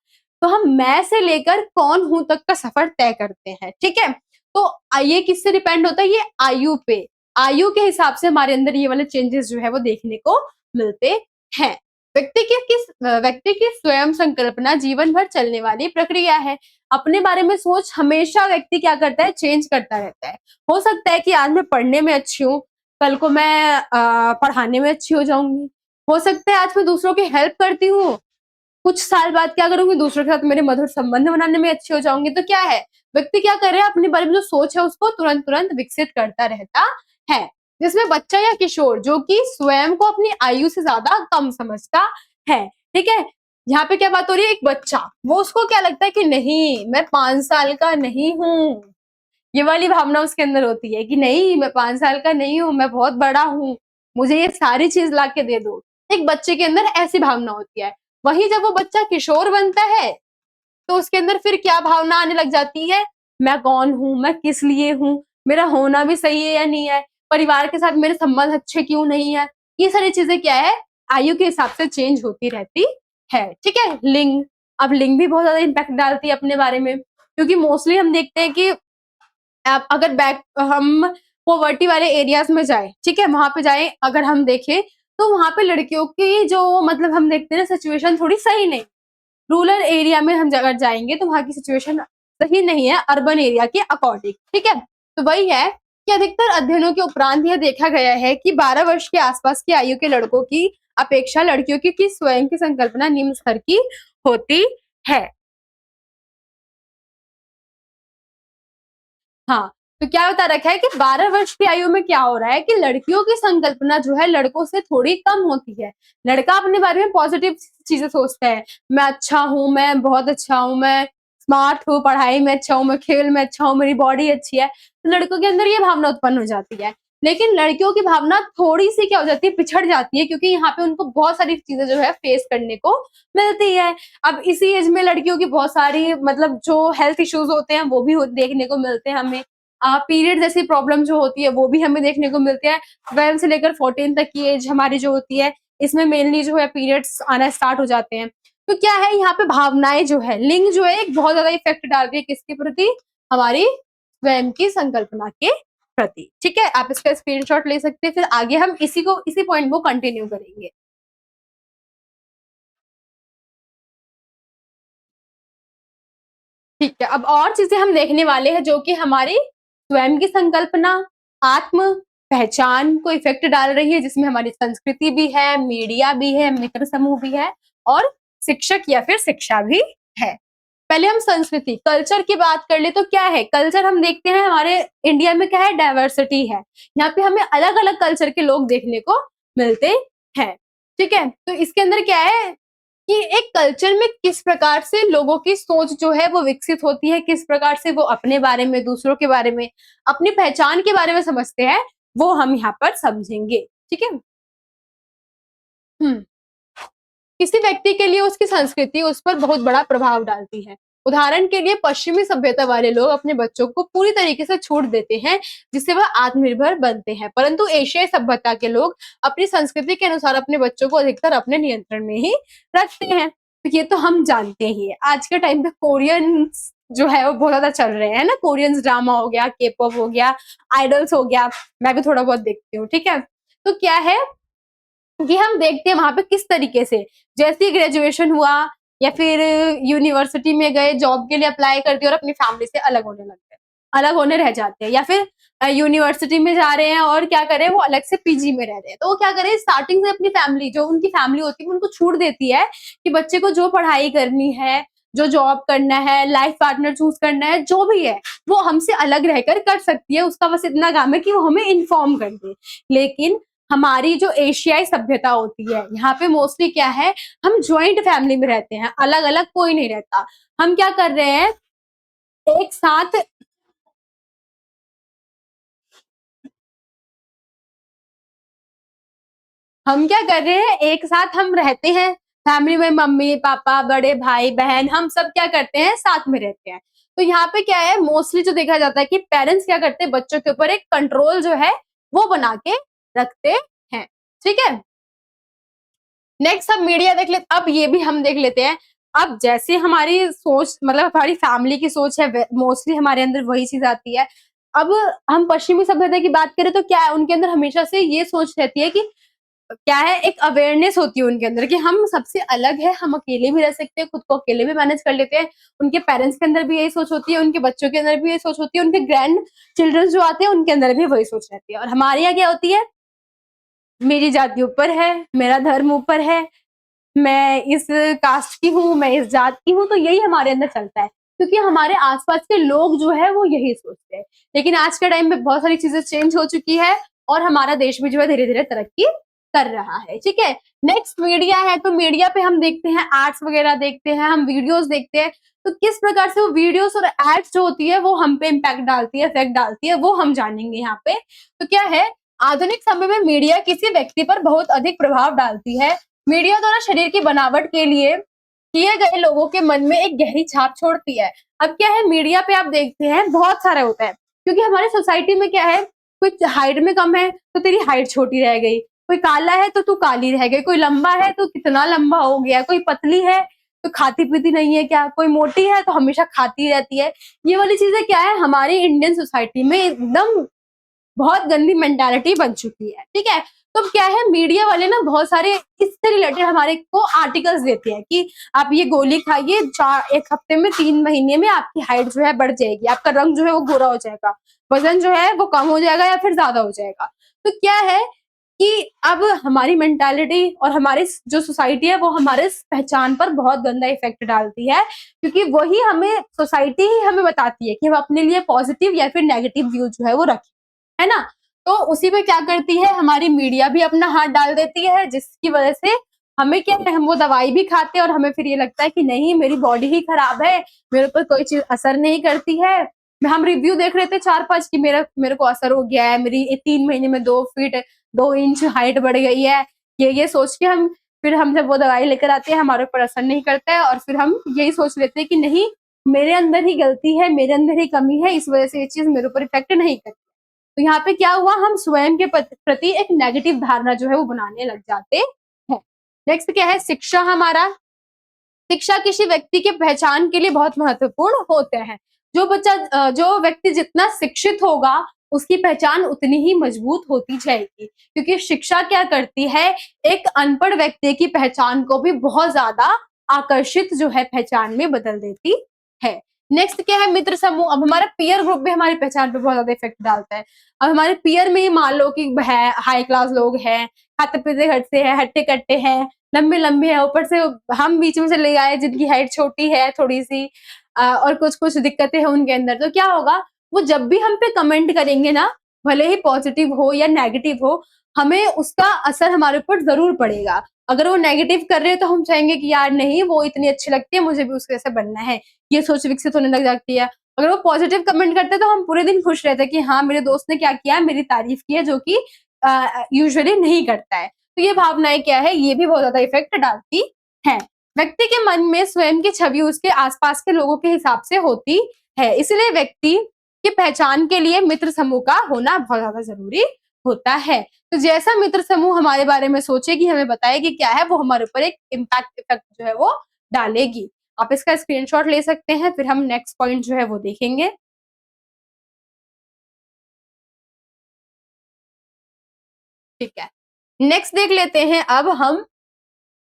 Speaker 1: तो हम मैं से लेकर कौन हूं तक का सफर तय करते हैं। ठीक है, तो ये किससे डिपेंड होता है, ये आयु पे। आयु के हिसाब से हमारे अंदर ये वाले चेंजेस जो है वो देखने को मिलते हैं। व्यक्ति की स्वयं संकल्पना जीवन भर चलने वाली प्रक्रिया है। अपने बारे में सोच हमेशा व्यक्ति क्या करता है, चेंज करता रहता है। हो सकता है कि आज मैं पढ़ने में अच्छी हूँ, कल को मैं पढ़ाने में अच्छी हो जाऊंगी। हो सकता है आज मैं दूसरों की हेल्प करती हूँ, कुछ साल बाद क्या करूंगी, दूसरों के साथ मेरे मधुर संबंध बनाने में अच्छी हो जाऊंगी। तो क्या है, व्यक्ति क्या कर रहा है, अपने बारे में जो सोच है उसको तुरंत तुरंत विकसित करता रहता है। जिसमें बच्चा या किशोर जो कि स्वयं को अपनी आयु से ज्यादा कम समझता है, ठीक है। यहाँ पे क्या बात हो रही है, एक बच्चा, वो उसको क्या लगता है कि नहीं मैं 5 साल का नहीं हूँ, ये वाली भावना उसके अंदर होती है कि नहीं मैं 5 साल का नहीं हूँ, मैं बहुत बड़ा हूँ, मुझे ये सारी चीज ला के दे दो। एक बच्चे के अंदर ऐसी भावना होती है। वही जब वो बच्चा किशोर बनता है तो उसके अंदर फिर क्या भावना आने लग जाती है, मैं कौन हूँ, मैं किस लिए हूँ, मेरा होना भी सही है या नहीं है, परिवार के साथ मेरे संबंध अच्छे क्यों नहीं है। ये सारी चीजें क्या है, आयु के हिसाब से चेंज होती रहती है, ठीक है। लिंग, अब लिंग भी बहुत ज्यादा इम्पैक्ट डालती है अपने बारे में, क्योंकि मोस्टली हम देखते हैं कि आप अगर हम पॉवर्टी वाले एरियाज में जाए, ठीक है, वहां पे जाए अगर हम देखें तो वहां पे लड़कियों की जो मतलब हम देखते हैं ना सिचुएशन थोड़ी सही नहीं। रूरल एरिया में हम अगर जाएंगे तो वहां की सिचुएशन सही नहीं है अर्बन एरिया के अकॉर्डिंग, ठीक है। तो वही है कि अधिकतर अध्ययनों के उपरांत यह देखा गया है कि 12 वर्ष के आसपास की आयु के लड़कों की अपेक्षा लड़कियों की स्वयं की संकल्पना निम्न स्तर की होती है। हाँ, तो क्या बता रखा है कि 12 वर्ष की आयु में क्या हो रहा है कि लड़कियों की संकल्पना जो है लड़कों से थोड़ी कम होती है। लड़का अपने बारे में पॉजिटिव चीजें सोचता है, मैं अच्छा हूँ, मैं बहुत अच्छा हूँ, मैं स्मार्ट हूँ, पढ़ाई में अच्छा हूँ, मैं खेल में अच्छा हूँ, मेरी बॉडी अच्छी है। तो लड़कों के अंदर ये भावना उत्पन्न हो जाती है। लेकिन लड़कियों की भावना थोड़ी सी क्या हो जाती है, पिछड़ जाती है, क्योंकि यहाँ पे उनको बहुत सारी चीजें जो है फेस करने को मिलती है। अब इसी एज में लड़कियों की बहुत सारी मतलब जो हेल्थ इश्यूज होते हैं वो भी देखने को मिलते हैं हमें। पीरियड जैसी प्रॉब्लम जो होती है वो भी हमें देखने को मिलती है। 12 से लेकर 14 तक की एज हमारी जो होती है, इसमें मेनली जो है पीरियड्स आना स्टार्ट हो जाते हैं। तो क्या है, यहाँ पे भावनाएं जो है, लिंग जो है एक बहुत ज्यादा इफेक्ट डाल रही है किसके प्रति, हमारी स्वयं की संकल्पना के प्रति, ठीक है। आप इसका स्क्रीनशॉट ले सकते हैं, फिर आगे हम इसी पॉइंट को कंटिन्यू करेंगे। ठीक है, अब और चीजें हम देखने वाले हैं जो कि हमारी स्वयं की संकल्पना, आत्म पहचान को इफेक्ट डाल रही है, जिसमें हमारी संस्कृति भी है, मीडिया भी है, मित्र समूह भी है और शिक्षक या फिर शिक्षा भी है। पहले हम संस्कृति कल्चर की बात कर ले तो क्या है, कल्चर हम देखते हैं हमारे इंडिया में क्या है, डाइवर्सिटी है। यहाँ पे हमें अलग अलग कल्चर के लोग देखने को मिलते हैं, ठीक है। तो इसके अंदर क्या है कि एक कल्चर में किस प्रकार से लोगों की सोच जो है वो विकसित होती है, किस प्रकार से वो अपने बारे में, दूसरों के बारे में, अपनी पहचान के बारे में समझते हैं, वो हम यहाँ पर समझेंगे, ठीक है। हम्म किसी व्यक्ति के लिए उसकी संस्कृति उस पर बहुत बड़ा प्रभाव डालती है। उदाहरण के लिए पश्चिमी सभ्यता वाले लोग अपने बच्चों को पूरी तरीके से छूट देते हैं, जिससे वह आत्मनिर्भर बनते हैं, परंतु एशियाई सभ्यता के लोग अपनी संस्कृति के अनुसार अपने बच्चों को अधिकतर अपने नियंत्रण में ही रखते हैं। तो ये तो हम जानते ही है। आज के टाइम पे कोरियन जो है वो बहुत ज्यादा चल रहे हैं ना, कोरियन ड्रामा हो गया, के पॉप हो गया, आइडल्स हो गया, मैं भी थोड़ा बहुत देखती हूँ, ठीक है। तो क्या है कि हम देखते हैं वहां पे किस तरीके से, जैसे ही ग्रेजुएशन हुआ या फिर यूनिवर्सिटी में गए, जॉब के लिए अप्लाई कर दिया और अपनी फैमिली से अलग होने लग गए, अलग होने रह जाते हैं। या फिर यूनिवर्सिटी में जा रहे हैं और क्या करें, वो अलग से पीजी में रह रहे हैं, तो वो क्या करें, स्टार्टिंग से अपनी फैमिली, जो उनकी फैमिली होती है उनको छूट देती है कि बच्चे को जो पढ़ाई करनी है, जो जॉब करना है, लाइफ पार्टनर चूज करना है, जो भी है वो हमसे अलग रहकर कर सकती है, उसका बस इतना काम है कि वो हमें इन्फॉर्म कर दे। लेकिन हमारी जो एशियाई सभ्यता होती है, यहाँ पे मोस्टली क्या है, हम ज्वाइंट फैमिली में रहते हैं, अलग अलग कोई नहीं रहता। हम क्या कर रहे हैं, एक साथ, हम क्या कर रहे हैं, एक साथ हम रहते हैं, फैमिली में मम्मी पापा बड़े भाई बहन, हम सब क्या करते हैं, साथ में रहते हैं। तो यहाँ पे क्या है, मोस्टली जो देखा जाता है कि पेरेंट्स क्या करते हैं, बच्चों के ऊपर एक कंट्रोल जो है वो बना के रखते हैं, ठीक है। नेक्स्ट हम मीडिया देख लेते, अब ये भी हम देख लेते हैं। अब जैसे हमारी सोच, मतलब हमारी फैमिली की सोच है, मोस्टली हमारे अंदर वही चीज आती है। अब हम पश्चिमी सभ्यता की बात करें तो क्या है, उनके अंदर हमेशा से ये सोच रहती है कि क्या है, एक अवेयरनेस होती है उनके अंदर कि हम सबसे अलग है, हम अकेले भी रह सकते हैं, खुद को अकेले भी मैनेज कर लेते हैं। उनके पेरेंट्स के अंदर भी यही सोच होती है, उनके बच्चों के अंदर भी यही सोच होती है, उनके ग्रैंड चिल्ड्रन जो आते हैं उनके अंदर भी वही सोच रहती है। और हमारे यहाँ क्या होती है, मेरी जाति ऊपर है, मेरा धर्म ऊपर है, मैं इस कास्ट की हूँ, मैं इस जात की हूँ, तो यही हमारे अंदर चलता है, क्योंकि हमारे आसपास के लोग जो है वो यही सोचते हैं। लेकिन आज के टाइम में बहुत सारी चीजें चेंज हो चुकी है और हमारा देश भी जो है धीरे धीरे तरक्की कर रहा है। ठीक है, नेक्स्ट मीडिया है, तो मीडिया पे हम देखते हैं आर्ट्स वगैरह देखते हैं, हम वीडियोस देखते हैं, तो किस प्रकार से वो वीडियोस और एड्स जो होती है वो हम पे इम्पैक्ट डालती है, इफेक्ट डालती है, वो हम जानेंगे यहाँ पे। तो क्या है, आधुनिक समय में मीडिया किसी व्यक्ति पर बहुत अधिक प्रभाव डालती है। मीडिया द्वारा शरीर की बनावट के लिए किए गए लोगों के मन में एक गहरी छाप छोड़ती है। अब क्या है, मीडिया पे आप देखते हैं बहुत सारा होता है, क्योंकि हमारी सोसाइटी में क्या है, कोई हाइट में कम है तो तेरी हाइट छोटी रह गई, कोई काला है तो तू काली रह गई, कोई लंबा है तो कितना लंबा हो गया, कोई पतली है तो खाती पीती नहीं है क्या, कोई मोटी है तो हमेशा खाती रहती है। ये वाली चीजें क्या है, हमारी इंडियन सोसाइटी में एकदम बहुत गंदी मेंटालिटी बन चुकी है। ठीक है, तो क्या है, मीडिया वाले ना बहुत सारे इससे रिलेटेड हमारे को आर्टिकल्स देते हैं कि आप ये गोली खाइए, 1 हफ्ते में 3 महीने में आपकी हाइट जो है बढ़ जाएगी, आपका रंग जो है वो गोरा हो जाएगा, वजन जो है वो कम हो जाएगा या फिर ज्यादा हो जाएगा। तो क्या है कि अब हमारी मेंटालिटी और हमारी जो सोसाइटी है वो हमारे पहचान पर बहुत गंदा इफेक्ट डालती है, क्योंकि वही हमें, सोसाइटी ही हमें बताती है कि हम अपने लिए पॉजिटिव या फिर नेगेटिव व्यू जो है वो रखें, है ना। तो उसी में क्या करती है, हमारी मीडिया भी अपना हाथ डाल देती है, जिसकी वजह से हमें क्या है, हम वो दवाई भी खाते हैं और हमें फिर ये लगता है कि नहीं मेरी बॉडी ही खराब है, मेरे ऊपर कोई चीज असर नहीं करती है। हम रिव्यू देख रहे थे 4-5 कि मेरे को असर हो गया है, मेरी 3 महीने में 2 फीट 2 इंच हाइट बढ़ गई है। ये सोच के हम जब वो दवाई लेकर आते हैं हमारे ऊपर असर नहीं करता है, और फिर हम यही सोच लेते हैं कि नहीं मेरे अंदर ही गलती है, मेरे अंदर ही कमी है, इस वजह से ये चीज मेरे ऊपर इफेक्ट नहीं करती। तो यहाँ पे क्या हुआ, हम स्वयं के प्रति एक नेगेटिव धारणा जो है वो बनाने लग जाते हैं। नेक्स्ट क्या है, शिक्षा हमारा, शिक्षा किसी व्यक्ति के पहचान के लिए बहुत महत्वपूर्ण होते हैं। जो व्यक्ति जितना शिक्षित होगा उसकी पहचान उतनी ही मजबूत होती जाएगी, क्योंकि शिक्षा क्या करती है, एक अनपढ़ व्यक्ति की पहचान को भी बहुत ज्यादा आकर्षित जो है पहचान में बदल देती है। नेक्स्ट क्या है, मित्र समूह। अब हमारा पीयर ग्रुप भी हमारी पहचान पे बहुत ज्यादा इफेक्ट डालता है। अब हमारे पीयर में ही मान लो कि है हाई क्लास लोग हैं, खाते पीते घर से है, हट्टे कट्टे हैं, लंबे लंबे है, ऊपर से हम बीच में से ले आए जिनकी हाइट छोटी है थोड़ी सी, और कुछ कुछ दिक्कतें हैं उनके अंदर, तो क्या होगा, वो जब भी हम पे कमेंट करेंगे ना, भले ही पॉजिटिव हो या नेगेटिव हो, हमें उसका असर हमारे ऊपर जरूर पड़ेगा। अगर वो नेगेटिव कर रहे हैं तो हम चाहेंगे कि यार नहीं वो इतनी अच्छी लगती है, मुझे भी उसके जैसे बनना है, ये सोच विकसित होने लग जाती है। अगर वो पॉजिटिव कमेंट करते हैं तो हम पूरे दिन खुश रहते हैं कि हाँ मेरे दोस्त ने क्या किया, मेरी तारीफ की है, जो कि यूजुअली नहीं करता है। तो ये भावनाएं क्या है, ये भी बहुत ज्यादा इफेक्ट डालती है। व्यक्ति के मन में स्वयं की छवि उसके आसपास के लोगों के हिसाब से होती है, इसलिए व्यक्ति की पहचान के लिए मित्र समूह का होना बहुत ज्यादा जरूरी होता है। तो जैसा मित्र समूह हमारे बारे में सोचेगी, हमें बताएगी क्या है, वो हमारे ऊपर एक इम्पैक्ट इफेक्ट जो है वो डालेगी। आप इसका स्क्रीनशॉट ले सकते हैं, फिर हम नेक्स्ट पॉइंट जो है वो देखेंगे। ठीक है, नेक्स्ट देख लेते हैं अब हम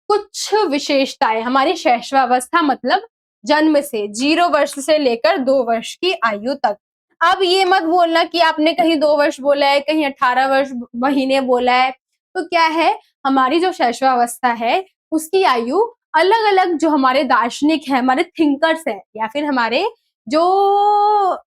Speaker 1: कुछ विशेषताएं हमारी शैशवावस्था, मतलब जन्म से 0 वर्ष से लेकर 2 वर्ष की आयु तक। अब ये मत बोलना कि आपने कहीं 2 वर्ष बोला है, कहीं 18 वर्ष महीने बोला है। तो क्या है, हमारी जो शैशवावस्था है उसकी आयु अलग अलग, जो हमारे दार्शनिक है, हमारे थिंकर्स है, या फिर हमारे जो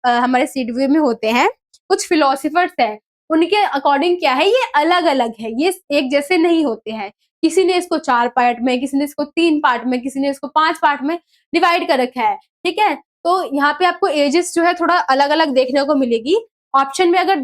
Speaker 1: हमारे सीडब्ल्यू में होते हैं कुछ फिलोसफर्स है, उनके अकॉर्डिंग क्या है, ये अलग अलग है, ये एक जैसे नहीं होते हैं। किसी ने इसको 4 पार्ट में, किसी ने इसको 3 पार्ट में, किसी ने इसको 5 पार्ट में डिवाइड कर रखा है। ठीक है, तो यहाँ पे आपको एजेस जो है थोड़ा अलग अलग देखने को मिलेगी। ऑप्शन में अगर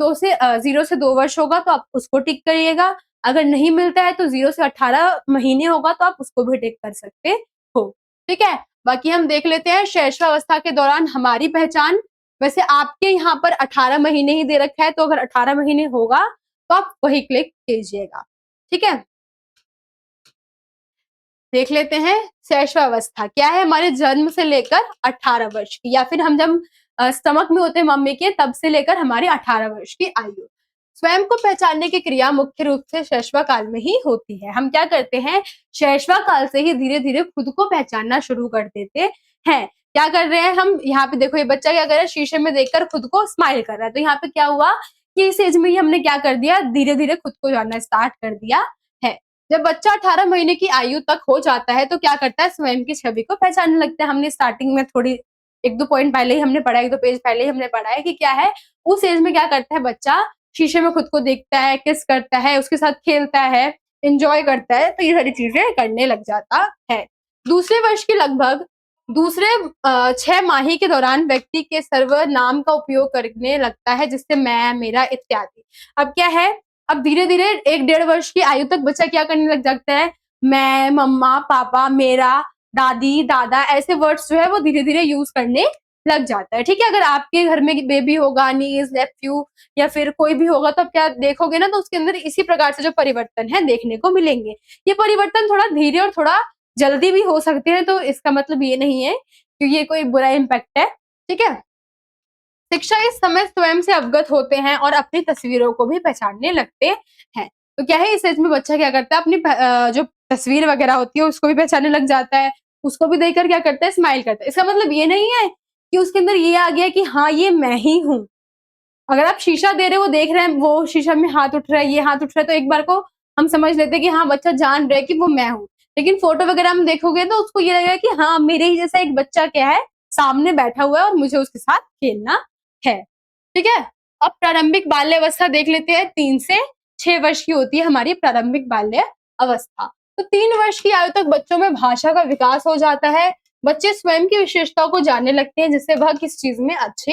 Speaker 1: 0 से 2 वर्ष होगा तो आप उसको टिक करिएगा, अगर नहीं मिलता है तो 0 से 18 महीने होगा तो आप उसको भी टिक कर सकते हो। ठीक है, बाकी हम देख लेते हैं शैशवावस्था के दौरान हमारी पहचान। वैसे आपके यहाँ पर 18 महीने ही दे रखा है, तो अगर 18 महीने होगा तो आप वही क्लिक कीजिएगा। ठीक है, देख लेते हैं शैशवावस्था क्या है, हमारे जन्म से लेकर 18 वर्ष की, या फिर हम जब स्टमक में होते हैं मम्मी के, तब से लेकर हमारी 18 वर्ष की आयु। स्वयं को पहचानने की क्रिया मुख्य रूप से शैशव काल में ही होती है। हम क्या करते हैं, शैशव काल से ही धीरे धीरे खुद को पहचानना शुरू कर देते हैं। क्या कर रहे हैं हम, यहाँ पे देखो ये बच्चा क्या कर रहा है, शीशे में देखकर खुद को स्माइल कर रहा है। तो यहाँ पे क्या हुआ कि इस एज में ही हमने क्या कर दिया, धीरे धीरे खुद को जानना स्टार्ट कर दिया है। जब बच्चा 18 महीने की आयु तक हो जाता है तो क्या करता है, स्वयं की छवि को पहचानने लगता है। हमने स्टार्टिंग में थोड़ी 1-2 पॉइंट पहले ही हमने पढ़ा है, 1-2 पेज पहले ही हमने पढ़ा है कि क्या है, उस एज में क्या करता है बच्चा, शीशे में खुद को देखता है, किस करता है, उसके साथ खेलता है, एंजॉय करता है, तो ये सारी चीजें करने लग जाता है। दूसरे वर्ष के लगभग दूसरे 6 माही के दौरान व्यक्ति के सर्वनाम का उपयोग करने लगता है, जिससे मैं, मेरा इत्यादि। अब क्या है, अब धीरे धीरे 1-1.5 वर्ष की आयु तक बच्चा क्या करने लग जाता है, मैं, मम्मा, पापा, मेरा, दादी, दादा, ऐसे वर्ड्स जो है वो धीरे धीरे यूज करने लग जाता है। ठीक है, अगर आपके घर में बेबी होगा, नीज, नेफ्यू या फिर कोई भी होगा, तो आप क्या देखोगे ना, तो उसके अंदर इसी प्रकार से जो परिवर्तन है देखने को मिलेंगे। ये परिवर्तन थोड़ा धीरे और थोड़ा जल्दी भी हो सकते हैं, तो इसका मतलब ये नहीं है कि ये कोई बुरा इम्पैक्ट है। ठीक है, शिक्षा इस समय स्वयं से अवगत होते हैं और अपनी तस्वीरों को भी पहचानने लगते हैं। तो क्या है, इस एज में बच्चा क्या करता है, अपनी जो तस्वीर वगैरह होती है उसको भी पहचानने लग जाता है, उसको भी देखकर क्या करता है, स्माइल करता है। इसका मतलब ये नहीं है कि उसके अंदर ये आ गया कि हाँ ये मैं ही हूँ। अगर आप शीशा दे रहे हो, देख रहे हैं, वो शीशा में हाथ उठ रहा है, ये हाथ उठ रहा है, तो एक बार को हम समझ लेते हैं कि हाँ बच्चा जान रहा है कि वो मैं हूँ। लेकिन फोटो वगैरह हम देखोगे तो उसको ये लगेगा कि हाँ मेरे ही जैसा एक बच्चा क्या है, सामने बैठा हुआ है और मुझे उसके साथ खेलना है। ठीक है, अब प्रारंभिक बाल्यावस्था देख लेते हैं। 3 से 6 वर्ष की होती है हमारी प्रारंभिक बाल्य अवस्था। तो 3 वर्ष की आयु तक बच्चों में भाषा का विकास हो जाता है। बच्चे स्वयं की विशेषताओं को जानने लगते हैं, जिससे वह किस चीज में अच्छे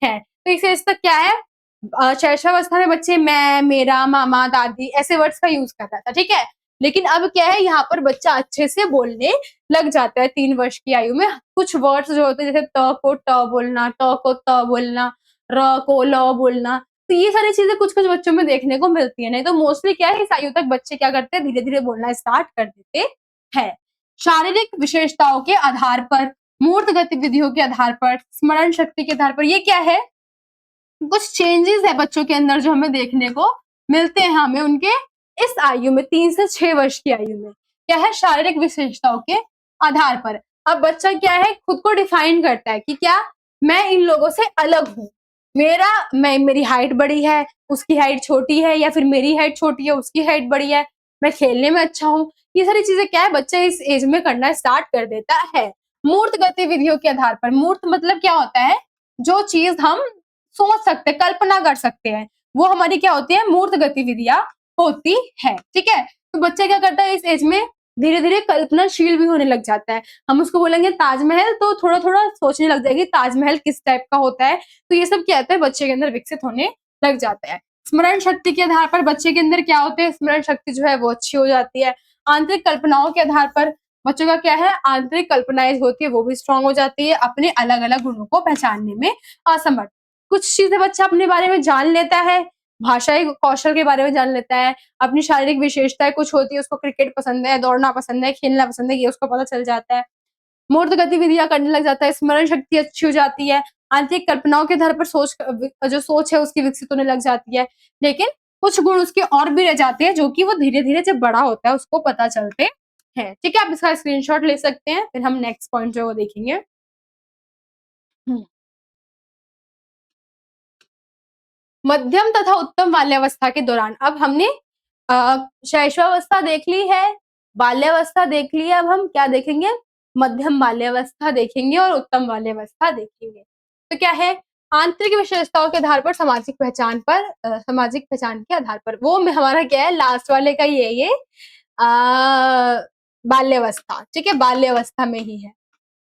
Speaker 1: हैं। तो इस एज तक क्या है, शैशवावस्था में बच्चे मैं, मेरा, मामा, दादी ऐसे वर्ड्स का यूज करता था। ठीक है, लेकिन अब क्या है, यहाँ पर बच्चा अच्छे से बोलने लग जाता है 3 वर्ष की आयु में। कुछ वर्ड्स जो होते हैं जैसे त को ट बोलना, ट को त बोलना, र को ल बोलना, तो ये सारी चीजें कुछ कुछ बच्चों में देखने को मिलती है। नहीं तो मोस्टली क्या है, इस आयु तक बच्चे क्या करते हैं, धीरे धीरे बोलना स्टार्ट कर देते हैं। शारीरिक विशेषताओं के आधार पर, मूर्त गतिविधियों के आधार पर, स्मरण शक्ति के आधार पर, ये क्या है, कुछ चेंजेस है बच्चों के अंदर जो हमें देखने को मिलते हैं हमें उनके इस आयु में, 3 से 6 वर्ष की आयु में। क्या है, शारीरिक विशेषताओं के आधार पर। अब बच्चा क्या है, खुद को डिफाइन करता है कि क्या, मैं इन लोगों से अलग हूँ। मेरी हाइट बड़ी है, उसकी हाइट छोटी है, या फिर मेरी हाइट छोटी है, उसकी हाइट बड़ी है, मैं खेलने में अच्छा हूँ। ये सारी चीजें क्या है, बच्चा इस एज में करना स्टार्ट कर देता है। मूर्त गतिविधियों के आधार पर, मूर्त मतलब क्या होता है, जो चीज हम सोच सकते, कल्पना कर सकते हैं, वो हमारी क्या होती है, मूर्त गतिविधियां होती है। ठीक है, तो बच्चा क्या करता है, इस एज में धीरे धीरे कल्पनाशील भी होने लग जाता है। हम उसको बोलेंगे ताजमहल, तो थोड़ा थोड़ा सोचने लग जाएगी ताजमहल किस टाइप का होता है। तो ये सब क्या होता है, बच्चे के अंदर विकसित होने लग जाता है। स्मरण शक्ति के आधार पर बच्चे के अंदर क्या होते हैं, स्मरण शक्ति जो है वो अच्छी हो जाती है। आंतरिक कल्पनाओं के आधार पर बच्चों का क्या है, आंतरिक कल्पनाएं होती है वो भी स्ट्रांग हो जाती है, अपने अलग अलग गुणों को पहचानने में असमर्थ। कुछ चीजें बच्चा अपने बारे में जान लेता है, भाषाई कौशल के बारे में जान लेता है, अपनी शारीरिक विशेषताएं कुछ होती है, उसको क्रिकेट पसंद है, दौड़ना पसंद है, खेलना पसंद है, ये उसको पता चल जाता है। मूर्त गतिविधियां करने लग जाता है, स्मरण शक्ति अच्छी हो जाती है, आंतरिक कल्पनाओं के आधार पर जो सोच है उसकी विकसित होने लग जाती है। लेकिन कुछ गुण उसके और भी रह जाते हैं, जो कि वो धीरे धीरे जब बड़ा होता है उसको पता चलते हैं। ठीक है, आप इसका स्क्रीनशॉट ले सकते हैं, फिर हम नेक्स्ट पॉइंट जो है वो देखेंगे। मध्यम तथा उत्तम बाल्यावस्था के दौरान, अब हमने शैशवावस्था देख ली है, बाल्यावस्था देख ली है, अब हम क्या देखेंगे, मध्यम बाल्यावस्था देखेंगे और उत्तम बाल्यावस्था देखेंगे। तो क्या है, आंतरिक विशेषताओं के आधार पर, सामाजिक पहचान पर, सामाजिक पहचान के आधार पर, वो में हमारा क्या है, लास्ट वाले का ये बाल्यावस्था। ठीक है, बाल्यावस्था में ही है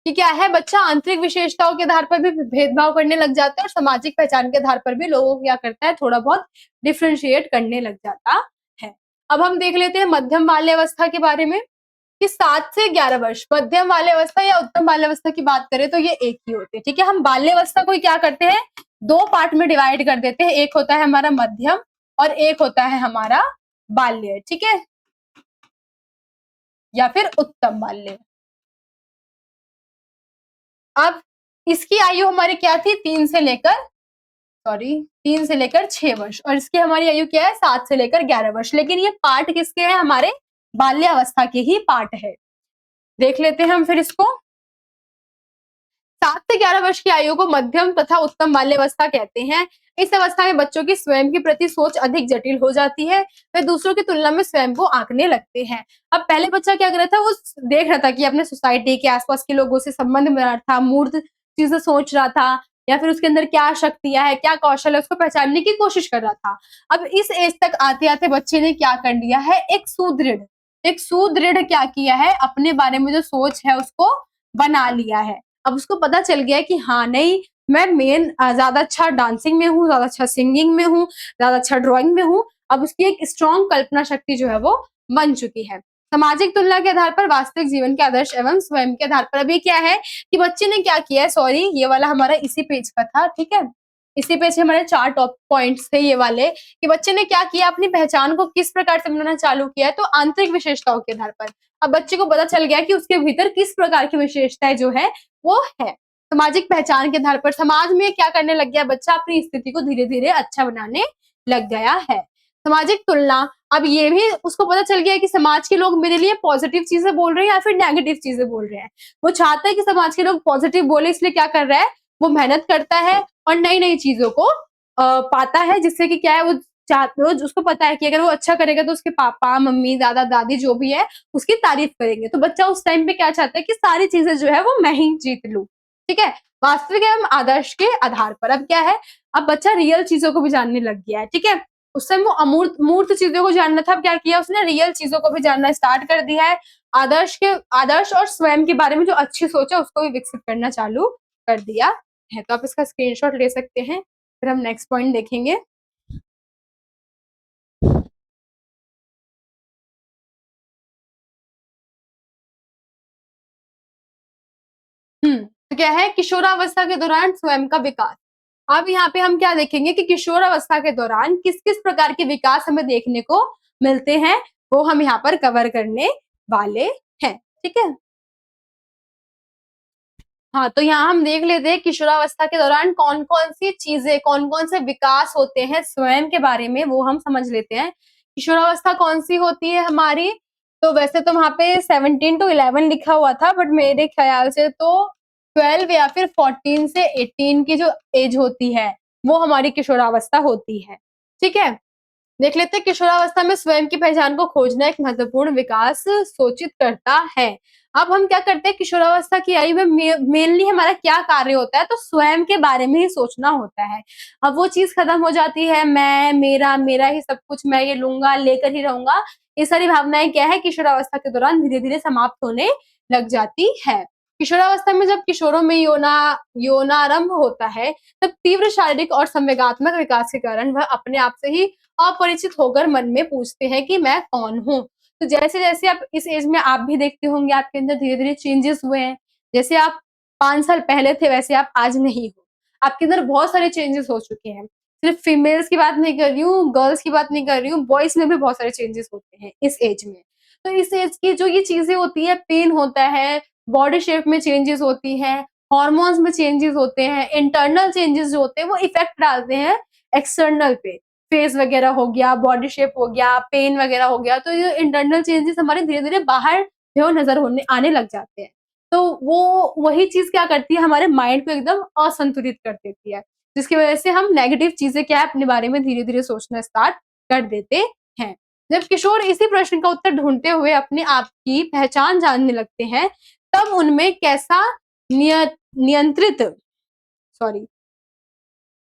Speaker 1: कि क्या है, बच्चा आंतरिक विशेषताओं के आधार पर भी भेदभाव करने लग जाता है और सामाजिक पहचान के आधार पर भी लोगों को क्या करता है, थोड़ा बहुत डिफरेंशिएट करने लग जाता है। अब हम देख लेते हैं मध्यम बाल्यावस्था के बारे में कि 7 से 11 वर्ष, मध्यम बाल्यावस्था या उत्तम बाल्यावस्था की बात करें तो ये एक ही होती है। ठीक है, हम बाल्यावस्था को क्या करते हैं, 2 पार्ट में डिवाइड कर देते हैं, एक होता है हमारा मध्यम और एक होता है हमारा बाल्य। ठीक है, या फिर उत्तम बाल्य। अब इसकी आयु हमारी क्या थी, 3 से लेकर 6 वर्ष, और इसकी हमारी आयु क्या है, 7 से लेकर 11 वर्ष। लेकिन ये पार्ट किसके हैं, हमारे बाल्यावस्था के ही पार्ट है। देख लेते हैं हम फिर इसको। 7 से 11 वर्ष की आयु को मध्यम तथा उत्तम बाल्यावस्था कहते हैं। इस अवस्था में बच्चों की स्वयं के प्रति सोच अधिक जटिल हो जाती है, वे दूसरों की तुलना में स्वयं को आंकने लगते हैं। अब पहले बच्चा क्या कर रहा था, वो देख रहा था कि अपने सोसाइटी के आसपास के लोगों से संबंध बना रहा था, मूर्त चीजें सोच रहा था, या फिर उसके अंदर क्या शक्तियां है, क्या कौशल है, उसको पहचानने की कोशिश कर रहा था। अब इस एज तक आते आते बच्चे ने क्या कर लिया है, एक सुदृढ़ क्या किया है, अपने बारे में जो सोच है उसको बना लिया है। अब उसको पता चल गया कि हाँ नहीं, मैं ज्यादा अच्छा डांसिंग में हूँ, ज्यादा अच्छा सिंगिंग में हूँ, ज्यादा अच्छा ड्राइंग में हूँ। अब उसकी एक स्ट्रॉन्ग कल्पना शक्ति जो है वो बन चुकी है। सामाजिक तुलना के आधार पर वास्तविक जीवन के आदर्श एवं स्वयं के आधार पर। अब ये क्या है कि बच्चे ने क्या किया है, सॉरी ये वाला हमारा इसी पेज का था, ठीक है, इसी पेज से हमारे 4 टॉप पॉइंट्स थे ये वाले, कि बच्चे ने क्या किया, अपनी पहचान को किस प्रकार से बनाना चालू किया है, तो आंतरिक विशेषताओं के आधार पर। अब बच्चे को पता चल गया कि उसके भीतर किस प्रकार की विशेषताएं जो है वो है। सामाजिक पहचान के आधार पर समाज में क्या करने लग गया बच्चा, अपनी स्थिति को धीरे धीरे अच्छा बनाने लग गया है। सामाजिक तुलना, अब ये भी उसको पता चल गया कि समाज के लोग मेरे लिए पॉजिटिव चीजें बोल रहे हैं या फिर नेगेटिव चीजें बोल रहे हैं। वो चाहता है कि समाज के लोग पॉजिटिव बोले, इसलिए क्या कर रहा है, वो मेहनत करता है और नई नई चीजों को पाता है, जिससे कि क्या है, वो रोज उसको पता है कि अगर वो अच्छा करेगा तो उसके पापा मम्मी दादा दादी जो भी है उसकी तारीफ करेंगे। तो बच्चा उस टाइम पे क्या चाहता है कि सारी चीजें जो है वो मैं ही जीत लूं, ठीक है। वास्तविक एवं आदर्श के आधार पर अब क्या है, अब बच्चा रियल चीजों को भी जानने लग गया है, ठीक है। उस टाइम वो अमूर्त मूर्त चीजों को जानना था, अब क्या किया उसने, रियल चीजों को भी जानना स्टार्ट कर दिया है। आदर्श और स्वयं के बारे में जो अच्छी सोच है उसको भी विकसित करना चालू कर दिया है। तो आप इसका स्क्रीनशॉट ले सकते हैं। फिर हम नेक्स्ट पॉइंट देखेंगे। तो क्या है, किशोरावस्था के दौरान स्वयं का विकास। अब यहाँ पे हम क्या देखेंगे कि किशोरावस्था के दौरान किस किस प्रकार के विकास हमें देखने को मिलते हैं, वो हम यहाँ पर कवर करने वाले हैं, ठीक है। हाँ, तो यहाँ हम देख लेते हैं किशोरावस्था के दौरान कौन कौन सी चीजें, कौन कौन से विकास होते हैं स्वयं के बारे में, वो हम समझ लेते हैं। किशोरावस्था कौन सी होती है हमारी, तो वैसे तो वहां पे 17 to 11 लिखा हुआ था, बट मेरे ख्याल से तो 12 या फिर 14 से 18 की जो एज होती है वो हमारी किशोरावस्था होती है, ठीक है। देख लेते हैं, किशोरावस्था में स्वयं की पहचान को खोजना एक महत्वपूर्ण विकास सूचित करता है। अब हम क्या करते हैं, किशोरावस्था की आयु में मेनली हमारा क्या कार्य होता है, तो स्वयं के बारे में ही सोचना होता है। अब वो चीज खत्म हो जाती है, मैं मेरा मेरा ही सब कुछ, मैं ये लूंगा लेकर ही रहूंगा, ये सारी भावनाएं क्या है किशोरावस्था के दौरान धीरे धीरे समाप्त होने लग जाती है। किशोरावस्था में जब किशोरों में यौनारंभ होता है, तब तीव्र शारीरिक और संवेगात्मक विकास के कारण वह अपने आप से ही अपरिचित होकर मन में पूछते हैं कि मैं कौन हूँ। तो जैसे जैसे आप इस एज में आप भी देखते होंगे आपके अंदर धीरे धीरे चेंजेस हुए हैं। जैसे आप 5 साल पहले थे वैसे आप आज नहीं हो, आपके अंदर बहुत सारे चेंजेस हो चुके हैं। सिर्फ फीमेल्स की बात नहीं कर रही हूँ, गर्ल्स की बात नहीं कर रही हूँ, बॉयज में भी बहुत सारे चेंजेस होते हैं इस एज में। तो इस एज की जो ये चीजें होती है, पेन होता है, बॉडी शेप में चेंजेस होती है, हॉर्मोन्स में चेंजेस होते हैं, इंटरनल चेंजेस जो होते हैं वो इफेक्ट डालते हैं एक्सटर्नल पे, फेस वगैरह हो गया, बॉडी शेप हो गया, पेन वगैरह हो गया। तो ये इंटरनल चेंजेस हमारे धीरे धीरे बाहर जो नजर होने आने लग जाते हैं। तो वो वही चीज क्या करती है, हमारे माइंड को एकदम असंतुलित कर देती है, जिसकी वजह से हम नेगेटिव चीजें क्या है अपने बारे में धीरे धीरे सोचना स्टार्ट कर देते हैं। जब किशोर इसी प्रश्न का उत्तर ढूंढते हुए अपने आप की पहचान जानने लगते हैं, तब उनमें कैसा नियंत्रित सॉरी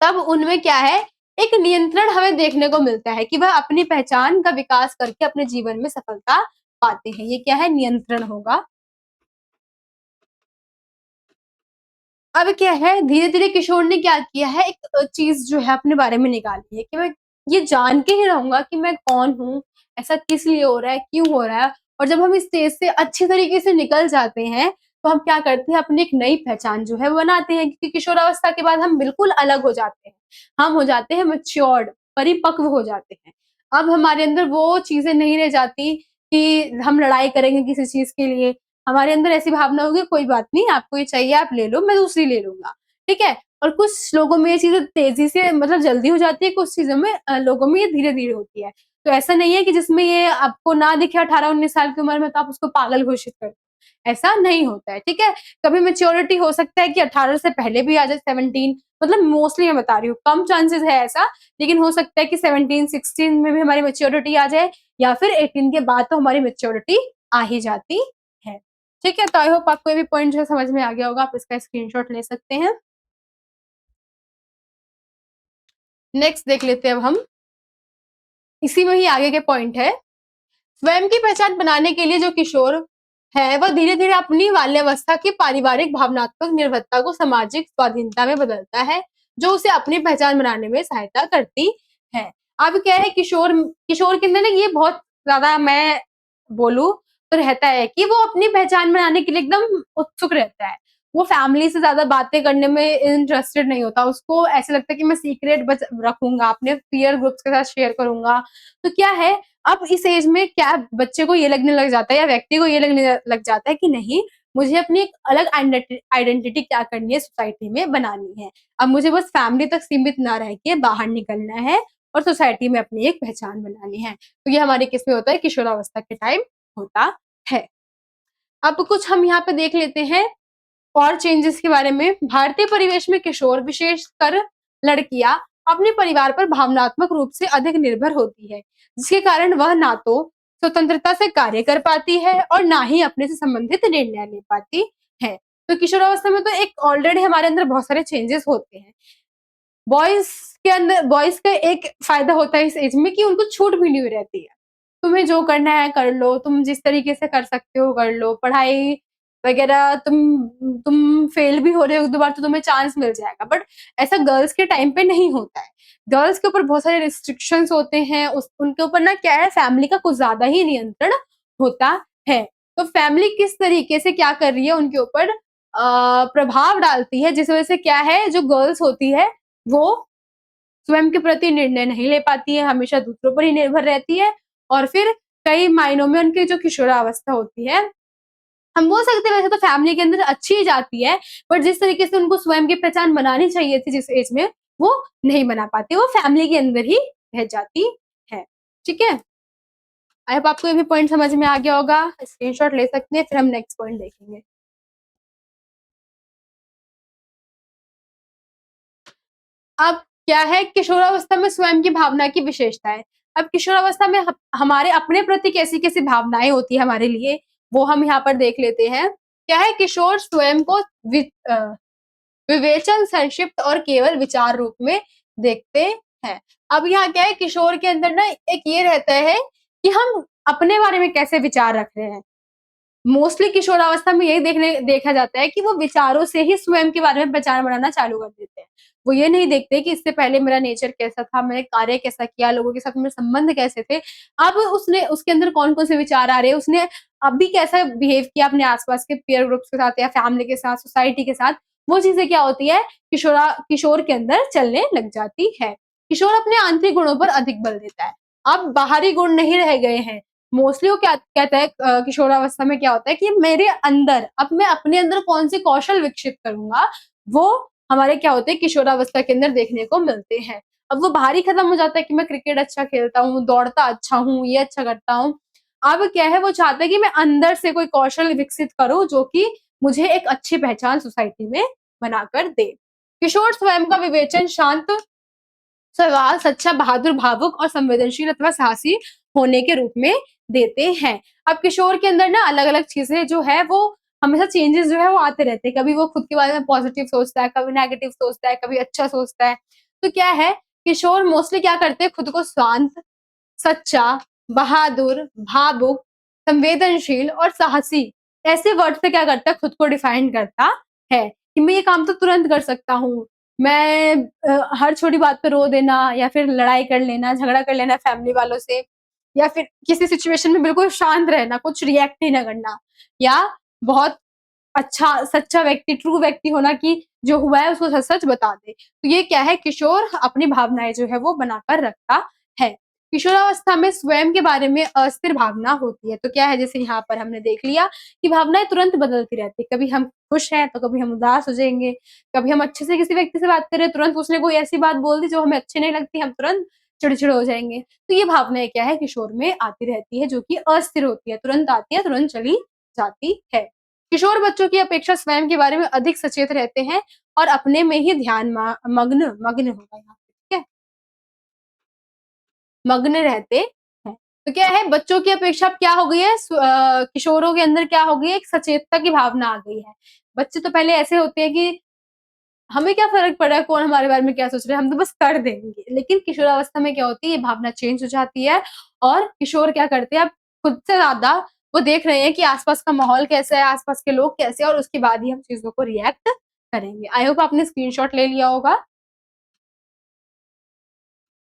Speaker 1: तब उनमें क्या है, एक नियंत्रण हमें देखने को मिलता है कि वह अपनी पहचान का विकास करके अपने जीवन में सफलता पाते हैं। ये क्या है, नियंत्रण होगा। अब क्या है, धीरे धीरे किशोर ने क्या किया है, एक चीज जो है अपने बारे में निकाली है कि मैं ये जान के ही रहूंगा कि मैं कौन हूँ, ऐसा किस लिए हो रहा है, क्यों हो रहा है। और जब हम इस स्टेज से अच्छी तरीके से निकल जाते हैं तो हम क्या करते हैं, अपनी एक नई पहचान जो है वो बनाते हैं, क्योंकि किशोरावस्था के बाद हम बिल्कुल अलग हो जाते हैं, हम हो जाते हैं मैच्योर्ड, परिपक्व हो जाते हैं। अब हमारे अंदर वो चीजें नहीं रह जाती कि हम लड़ाई करेंगे किसी चीज के लिए, हमारे अंदर ऐसी भावना होगी, कोई बात नहीं, आपको ये चाहिए आप ले लो, मैं दूसरी ले लूंगा, ठीक है। और कुछ लोगों में ये चीजें तेजी से मतलब जल्दी हो जाती है, कुछ चीजों में लोगों में ये धीरे धीरे होती है। तो ऐसा नहीं है कि जिसमें ये आपको ना दिखे 18-19 साल की उम्र में तो आप उसको पागल घोषित कर, ऐसा नहीं होता है, ठीक है। कभी मेच्योरिटी हो सकता है कि 18 से पहले भी आ जाए, 17, मतलब मोस्टली मैं बता रही हूँ, कम चांसेस है ऐसा, लेकिन हो सकता है कि 17-16 में भी हमारी मेच्योरिटी आ जाए, या फिर 18 के बाद तो हमारी मेच्योरिटी आ ही जाती है, ठीक है। तो आई होप आपको ये भी पॉइंट जो है समझ में आ गया होगा, आप इसका स्क्रीनशॉट ले सकते हैं। नेक्स्ट देख लेते हैं अब हम, इसी में ही आगे के पॉइंट है, स्वयं की पहचान बनाने के लिए जो किशोर है वह धीरे धीरे अपनी बाल्यावस्था की पारिवारिक भावनात्मक निर्भरता को सामाजिक स्वाधीनता में बदलता है, जो उसे अपनी पहचान बनाने में सहायता करती है। अब क्या है, किशोर किशोर के अंदर ना ये बहुत ज्यादा, मैं बोलूं तो रहता है कि वो अपनी पहचान बनाने के लिए एकदम उत्सुक रहता है। वो फैमिली से ज्यादा बातें करने में इंटरेस्टेड नहीं होता, उसको ऐसा लगता है कि मैं सीक्रेट रखूंगा, अपने पीयर ग्रुप्स के साथ शेयर करूंगा। तो क्या है, अब इस एज में क्या बच्चे को ये लगने लग जाता है या व्यक्ति को ये लगने लग जाता है कि नहीं, मुझे अपनी एक अलग आइडेंटिटी क्या करनी है, सोसाइटी में बनानी है। अब मुझे बस फैमिली तक सीमित ना रह के बाहर निकलना है और सोसाइटी में अपनी एक पहचान बनानी है। तो ये हमारे किस में होता है, किशोरावस्था के टाइम होता है। अब कुछ हम यहाँ पे देख लेते हैं और चेंजेस के बारे में। भारतीय परिवेश में किशोर, विशेषकर लड़कियां, अपने परिवार पर भावनात्मक रूप से अधिक निर्भर होती है, जिसके कारण वह ना तो स्वतंत्रता से कार्य कर पाती है और ना ही अपने से संबंधित निर्णय ले पाती है। तो किशोरावस्था में तो एक ऑलरेडी हमारे अंदर बहुत सारे चेंजेस होते हैं। बॉयज के अंदर, बॉयज का एक फायदा होता है इस एज में कि उनको छूट मिली हुई रहती है, तुम्हें जो करना है कर लो, तुम जिस तरीके से कर सकते हो कर लो, पढ़ाई वगैरह तुम फेल भी हो रहे हो एक दो बार तो तुम्हें चांस मिल जाएगा। बट ऐसा गर्ल्स के टाइम पे नहीं होता है, गर्ल्स के ऊपर बहुत सारे रिस्ट्रिक्शंस होते हैं, उनके ऊपर ना क्या है, फैमिली का कुछ ज्यादा ही नियंत्रण होता है। तो फैमिली किस तरीके से क्या कर रही है उनके ऊपर प्रभाव डालती है, जिस वजह से क्या है, जो गर्ल्स होती है वो स्वयं के प्रति निर्णय नहीं ले पाती है, हमेशा दूसरों पर ही निर्भर रहती है, और फिर कई मायनों में उनकी जो किशोरावस्था होती है, हम बोल सकते हैं वैसे तो फैमिली के अंदर अच्छी ही जाती है, बट जिस तरीके से उनको स्वयं की पहचान बनानी चाहिए थी जिस एज में, वो नहीं बना पाती, वो फैमिली के अंदर ही रह जाती है, ठीक है। आई होप आपको ये भी पॉइंट समझ में आ गया होगा, स्क्रीनशॉट ले सकते हैं, फिर हम नेक्स्ट पॉइंट देखेंगे। अब क्या है, किशोरावस्था में स्वयं की भावना की विशेषताएं। अब किशोरावस्था में हमारे अपने प्रति कैसी कैसी भावनाएं होती है हमारे लिए, वो हम यहाँ पर देख लेते हैं। क्या है, किशोर स्वयं को विवेचन, संक्षिप्त और केवल विचार रूप में देखते हैं। अब यहाँ क्या है, किशोर के अंदर ना एक ये रहता है कि हम अपने बारे में कैसे विचार रख रहे हैं। मोस्टली किशोरावस्था में यही देखा जाता है कि वो विचारों से ही स्वयं के बारे में पहचान बनाना चालू कर देते हैं। वो ये नहीं देखते कि इससे पहले मेरा नेचर कैसा था, मैंने कार्य कैसा किया, लोगों के साथ मेरे संबंध कैसे थे, अब उसने उसके अंदर कौन कौन से विचार आ रहे हैं, उसने अभी कैसा बिहेव किया अपने आसपास के पीयर ग्रुप्स के साथ या फैमिली के साथ, सोसाइटी के साथ, वो चीजें क्या होती है, किशोर के अंदर चलने लग जाती है। किशोर अपने आंतरिक गुणों पर अधिक बल देता है, अब बाहरी गुण नहीं रह गए हैं। मोस्टली वो क्या कहता है, किशोरावस्था में क्या होता है कि मेरे अंदर, अब मैं अपने अंदर कौन से कौशल विकसित करूंगा, वो हमारे क्या होते हैं, किशोरावस्था के अंदर देखने को मिलते हैं। अब वो बाहरी खत्म हो जाता है कि मैं क्रिकेट अच्छा खेलता हूँ, दौड़ता अच्छा हूँ, ये अच्छा करता हूँ। अब क्या है, वो चाहता है कि मैं अंदर से कोई कौशल विकसित करूं जो कि मुझे एक अच्छी पहचान सोसाइटी में बनाकर दे। किशोर स्वयं का विवेचन शांत, सवाल सच्चा, बहादुर, भावुक और संवेदनशील अथवा साहसी होने के रूप में देते हैं। अब किशोर के अंदर ना अलग अलग चीजें जो है वो हमेशा चेंजेस जो है वो आते रहते हैं, कभी वो खुद के बारे में पॉजिटिव सोचता है, कभी नेगेटिव सोचता है, कभी अच्छा सोचता है। तो क्या है, किशोर मोस्टली क्या करते हैं, खुद को शांत, सच्चा, बहादुर, भावुक, संवेदनशील और साहसी, ऐसे वर्ड से क्या करता है, खुद को डिफाइन करता है कि मैं ये काम तो तुरंत कर सकता हूँ, मैं हर छोटी बात पे रो देना या फिर लड़ाई कर लेना, झगड़ा कर लेना फैमिली वालों से, या फिर किसी सिचुएशन में बिल्कुल शांत रहना, कुछ रिएक्ट ही ना करना, या बहुत अच्छा सच्चा व्यक्ति, ट्रू व्यक्ति होना कि जो हुआ है उसको सच सच बता दे। तो ये क्या है, किशोर अपनी भावनाएं जो है वो बनाकर रखता है। किशोरावस्था में स्वयं के बारे में अस्थिर भावना होती है। तो क्या है, जैसे यहाँ पर हमने देख लिया कि भावनाएं तुरंत बदलती रहती है। कभी हम खुश हैं तो कभी हम उदास हो जाएंगे, कभी हम अच्छे से किसी व्यक्ति से बात करें, तुरंत उसने कोई ऐसी बात बोल दी जो हमें अच्छी नहीं लगती, हम तुरंत चिड़चिड़ हो जाएंगे। तो ये भावनाएं क्या है, किशोर में आती रहती है, जो कि अस्थिर होती है, तुरंत आती है तुरंत चली जाती है। किशोर बच्चों की अपेक्षा स्वयं के बारे में अधिक सचेत रहते हैं और अपने में ही ध्यान मग्न मग्न होगा यहाँ पे, ठीक है, मग्न रहते हैं। तो क्या है, बच्चों की अपेक्षा अब क्या हो गई है, किशोरों के अंदर क्या हो गई है, एक सचेतता की भावना आ गई है। बच्चे तो पहले ऐसे होते हैं कि हमें क्या फ़र्क पड़ रहा है, कौन हमारे बारे में क्या सोच रहा है, हम तो बस कर देंगे। लेकिन किशोरावस्था में क्या होती है, ये भावना चेंज हो जाती है और किशोर क्या करते हैं, अब खुद से ज़्यादा वो देख रहे हैं कि आस-पास का माहौल कैसा है, आस-पास के लोग कैसे हैं, और उसके बाद ही हम चीज़ों को रिएक्ट करेंगे। आई होप आपने स्क्रीनशॉट ले लिया होगा।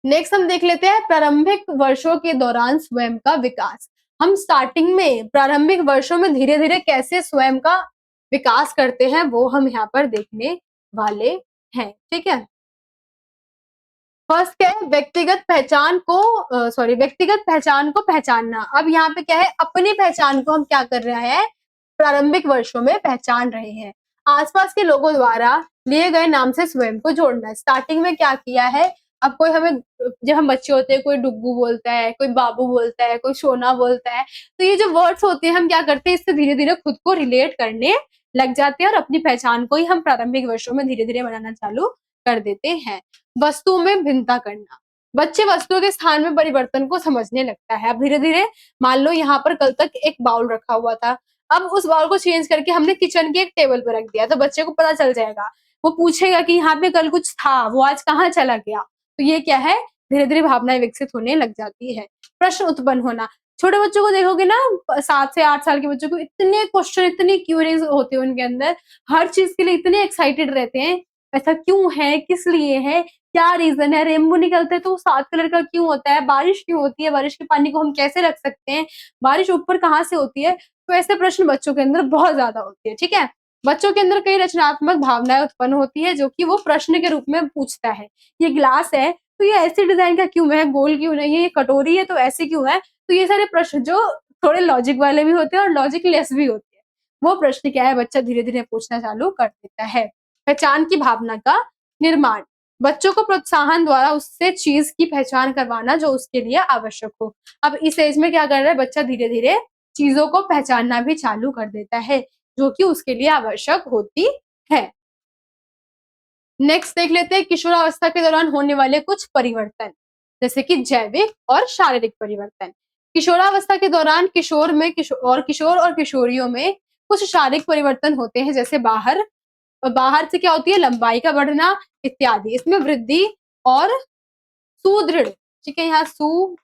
Speaker 1: नेक्स्ट हम देख लेते हैं प्रारंभिक वर्षों के दौरान स्वयं का विकास। हम स्टार्टिंग में प्रारंभिक वर्षों में धीरे-धीरे कैसे स्वयं का विकास करते हैं, वो हम यहाँ पर देखने वाले हैं, ठीक है? फर्स्ट क्या है, व्यक्तिगत पहचान को पहचानना। अब यहाँ पे क्या है, अपनी पहचान को हम क्या कर रहे हैं, प्रारंभिक वर्षों में पहचान रहे हैं। आसपास के लोगों द्वारा लिए गए नाम से स्वयं को जोड़ना। स्टार्टिंग में क्या किया है, अब कोई हमें, जब हम बच्चे होते हैं, कोई डुग्गू बोलता है, कोई बाबू बोलता है, कोई सोना बोलता है, तो ये जो वर्ड्स होते हैं हम क्या करते हैं, इससे धीरे धीरे खुद को रिलेट करने लग जाते हैं और अपनी पहचान को ही हम प्रारंभिक वर्षों में धीरे धीरे बनाना चालू कर देते हैं। वस्तुओं में भिन्नता करना। बच्चे वस्तुओं के स्थान में परिवर्तन को समझने लगता है। अब धीरे-धीरे मान लो यहाँ पर कल तक एक बाउल रखा हुआ था, अब उस बाउल को चेंज करके हमने किचन के एक टेबल पे रख दिया, तो बच्चे को पता चल जाएगा। वो पूछेगा कि यहाँ पे कल कुछ था, वो आज कहाँ चला गया? तो ये क्या है, धीरे-धीरे भावनाएँ विकसित होने लग जाती है। प्रश्न उत्पन्न होना। छोटे बच्चों को देखोगे ना, 7 से 8 साल के बच्चों को इतने क्वेश्चन, इतनी क्यूरीज़ होती है उनके अंदर, हर चीज़ के लिए इतने एक्साइटेड रहते हैं, ऐसा क्यों है? किस लिए है? क्या रीज़न है? रेनबो निकलता है तो वो 7 कलर का क्यों होता है? बारिश क्यों होती है? बारिश के पानी को हम कैसे रख सकते हैं? बारिश ऊपर कहाँ से होती है? तो ऐसे प्रश्न बच्चों के अंदर बहुत ज़्यादा होते हैं, ठीक है? बच्चों के अंदर कई रचनात्मक भावनाएँ उत्पन्न होती है, जो कि वो प्रश्न के रूप में पूछता है। ये ग्लास है, तो ये ऐसे डिज़ाइन का क्यों है? गोल क्यों नहीं है? ये कटोरी है, तो ऐसे क्यों है? तो ये सारे प्रश्न जो थोड़े लॉजिक वाले भी होते हैं और लॉजिक लेस भी होते हैं। वो प्रश्न क्या है, बच्चा धीरे-धीरे पूछना चालू कर देता है। पहचान की भावना का निर्माण। बच्चों को प्रोत्साहन द्वारा उससे चीज़ की पहचान करवाना जो उसके लिए आवश्यक हो। अब इस एज में क्या कर रहा है बच्चा, धीरे-धीरे चीज़ों को पहचानना भी चालू कर देता है, जो कि उसके लिए आवश्यक होती है। नेक्स्ट देख लेते हैं किशोरावस्था के दौरान होने वाले कुछ परिवर्तन, जैसे कि जैविक और शारीरिक परिवर्तन। किशोरावस्था के दौरान किशोर और किशोरियों में कुछ शारीरिक परिवर्तन होते हैं, जैसे बाहर से क्या होती है, लंबाई का बढ़ना इत्यादि। इसमें वृद्धि और सुदृढ़, ठीक है, यहाँ सुदृढ़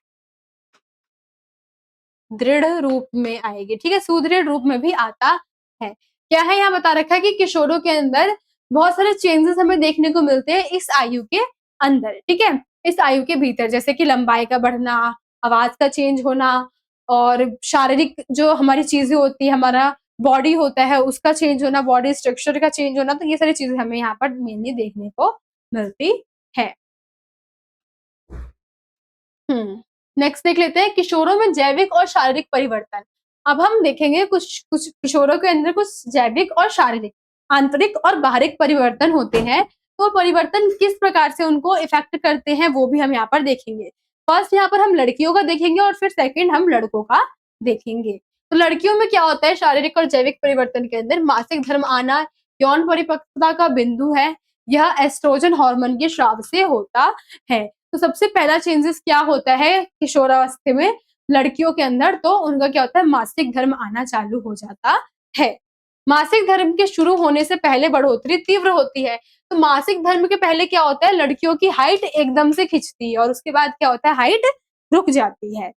Speaker 1: रूप में आएगी, ठीक है, सुदृढ़ रूप में भी आता है। क्या है, यहाँ बता रखा है कि किशोरों के अंदर बहुत सारे चेंजेस हमें देखने को मिलते हैं इस आयु के अंदर, ठीक है, इस आयु के भीतर, जैसे कि लंबाई का बढ़ना, आवाज का चेंज होना, और शारीरिक जो हमारी चीजें होती है, हमारा बॉडी होता है उसका चेंज होना, बॉडी स्ट्रक्चर का चेंज होना, तो ये सारी चीजें हमें यहाँ पर मेनली देखने को मिलती है। नेक्स्ट देख लेते हैं किशोरों में जैविक और शारीरिक परिवर्तन। अब हम देखेंगे कुछ कुछ किशोरों के अंदर कुछ जैविक और शारीरिक, आंतरिक और बाहरिक परिवर्तन होते हैं। तो परिवर्तन किस प्रकार से उनको इफेक्ट करते हैं वो भी हम यहाँ पर देखेंगे। फर्स्ट यहाँ पर हम लड़कियों का देखेंगे और फिर सेकंड हम लड़कों का देखेंगे। तो लड़कियों में क्या होता है, शारीरिक और जैविक परिवर्तन के अंदर मासिक धर्म आना यौन परिपक्वता का बिंदु है। यह एस्ट्रोजन हार्मोन के स्राव से होता है। तो सबसे पहला चेंजेस क्या होता है किशोरावस्था में लड़कियों के अंदर, तो उनका क्या होता है, मासिक धर्म आना चालू हो जाता है। मासिक धर्म के शुरू होने से पहले बढ़ोतरी तीव्र होती है। तो मासिक धर्म के पहले क्या होता है, लड़कियों की हाइट एकदम से खिंचती है और उसके बाद क्या होता है, हाइट रुक जाती है,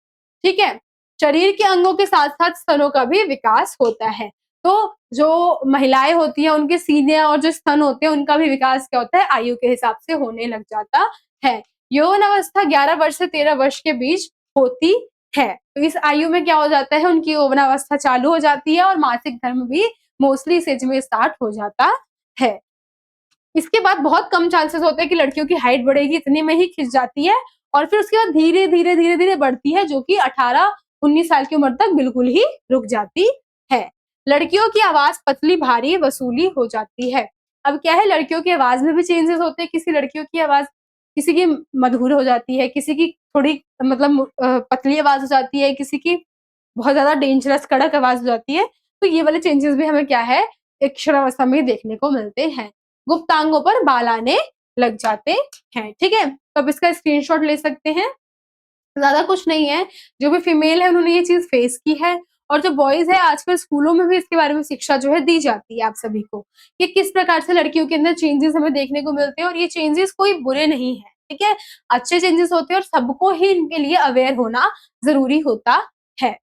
Speaker 1: ठीक है। शरीर के अंगों के साथ साथ स्तनों का भी विकास होता है। तो जो महिलाएं होती हैं उनके सीने और जो स्तन होते हैं उनका भी विकास क्या होता है, आयु के हिसाब से होने लग जाता है। यौवन अवस्था 11 वर्ष से 13 वर्ष के बीच होती है। तो इस आयु में क्या हो जाता है, उनकी यौवन अवस्था चालू हो जाती है और मासिक धर्म भी मोस्टली इस एज में स्टार्ट हो जाता है। इसके बाद बहुत कम चांसेस होते हैं कि लड़कियों की हाइट बढ़ेगी, इतने में ही खिंच जाती है और फिर उसके बाद धीरे धीरे धीरे धीरे बढ़ती है, जो कि 18-19 साल की उम्र तक बिल्कुल ही रुक जाती है। लड़कियों की आवाज पतली भारी वसूली हो जाती है। अब क्या है, लड़कियों की आवाज में भी चेंजेस होते हैं। किसी लड़कियों की आवाज, किसी की मधुर हो जाती है, किसी की थोड़ी मतलब पतली आवाज हो जाती है, किसी की बहुत ज्यादा डेंजरस कड़क आवाज हो जाती है। तो ये वाले चेंजेस भी हमें क्या है, एक किशोरावस्था में देखने को मिलते हैं। गुप्तांगों पर बाल आने लग जाते हैं। ठीक है, तो अब इसका स्क्रीनशॉट ले सकते हैं। ज्यादा कुछ नहीं है, जो भी फीमेल है उन्होंने ये चीज फेस की है, और जो बॉयज है आजकल स्कूलों में भी इसके बारे में शिक्षा जो है दी जाती है आप सभी को, कि किस प्रकार से लड़कियों के अंदर चेंजेस हमें देखने को मिलते हैं, और ये चेंजेस कोई बुरे नहीं है। ठीक है, अच्छे चेंजेस होते हैं और सबको ही इनके लिए अवेयर होना जरूरी होता है।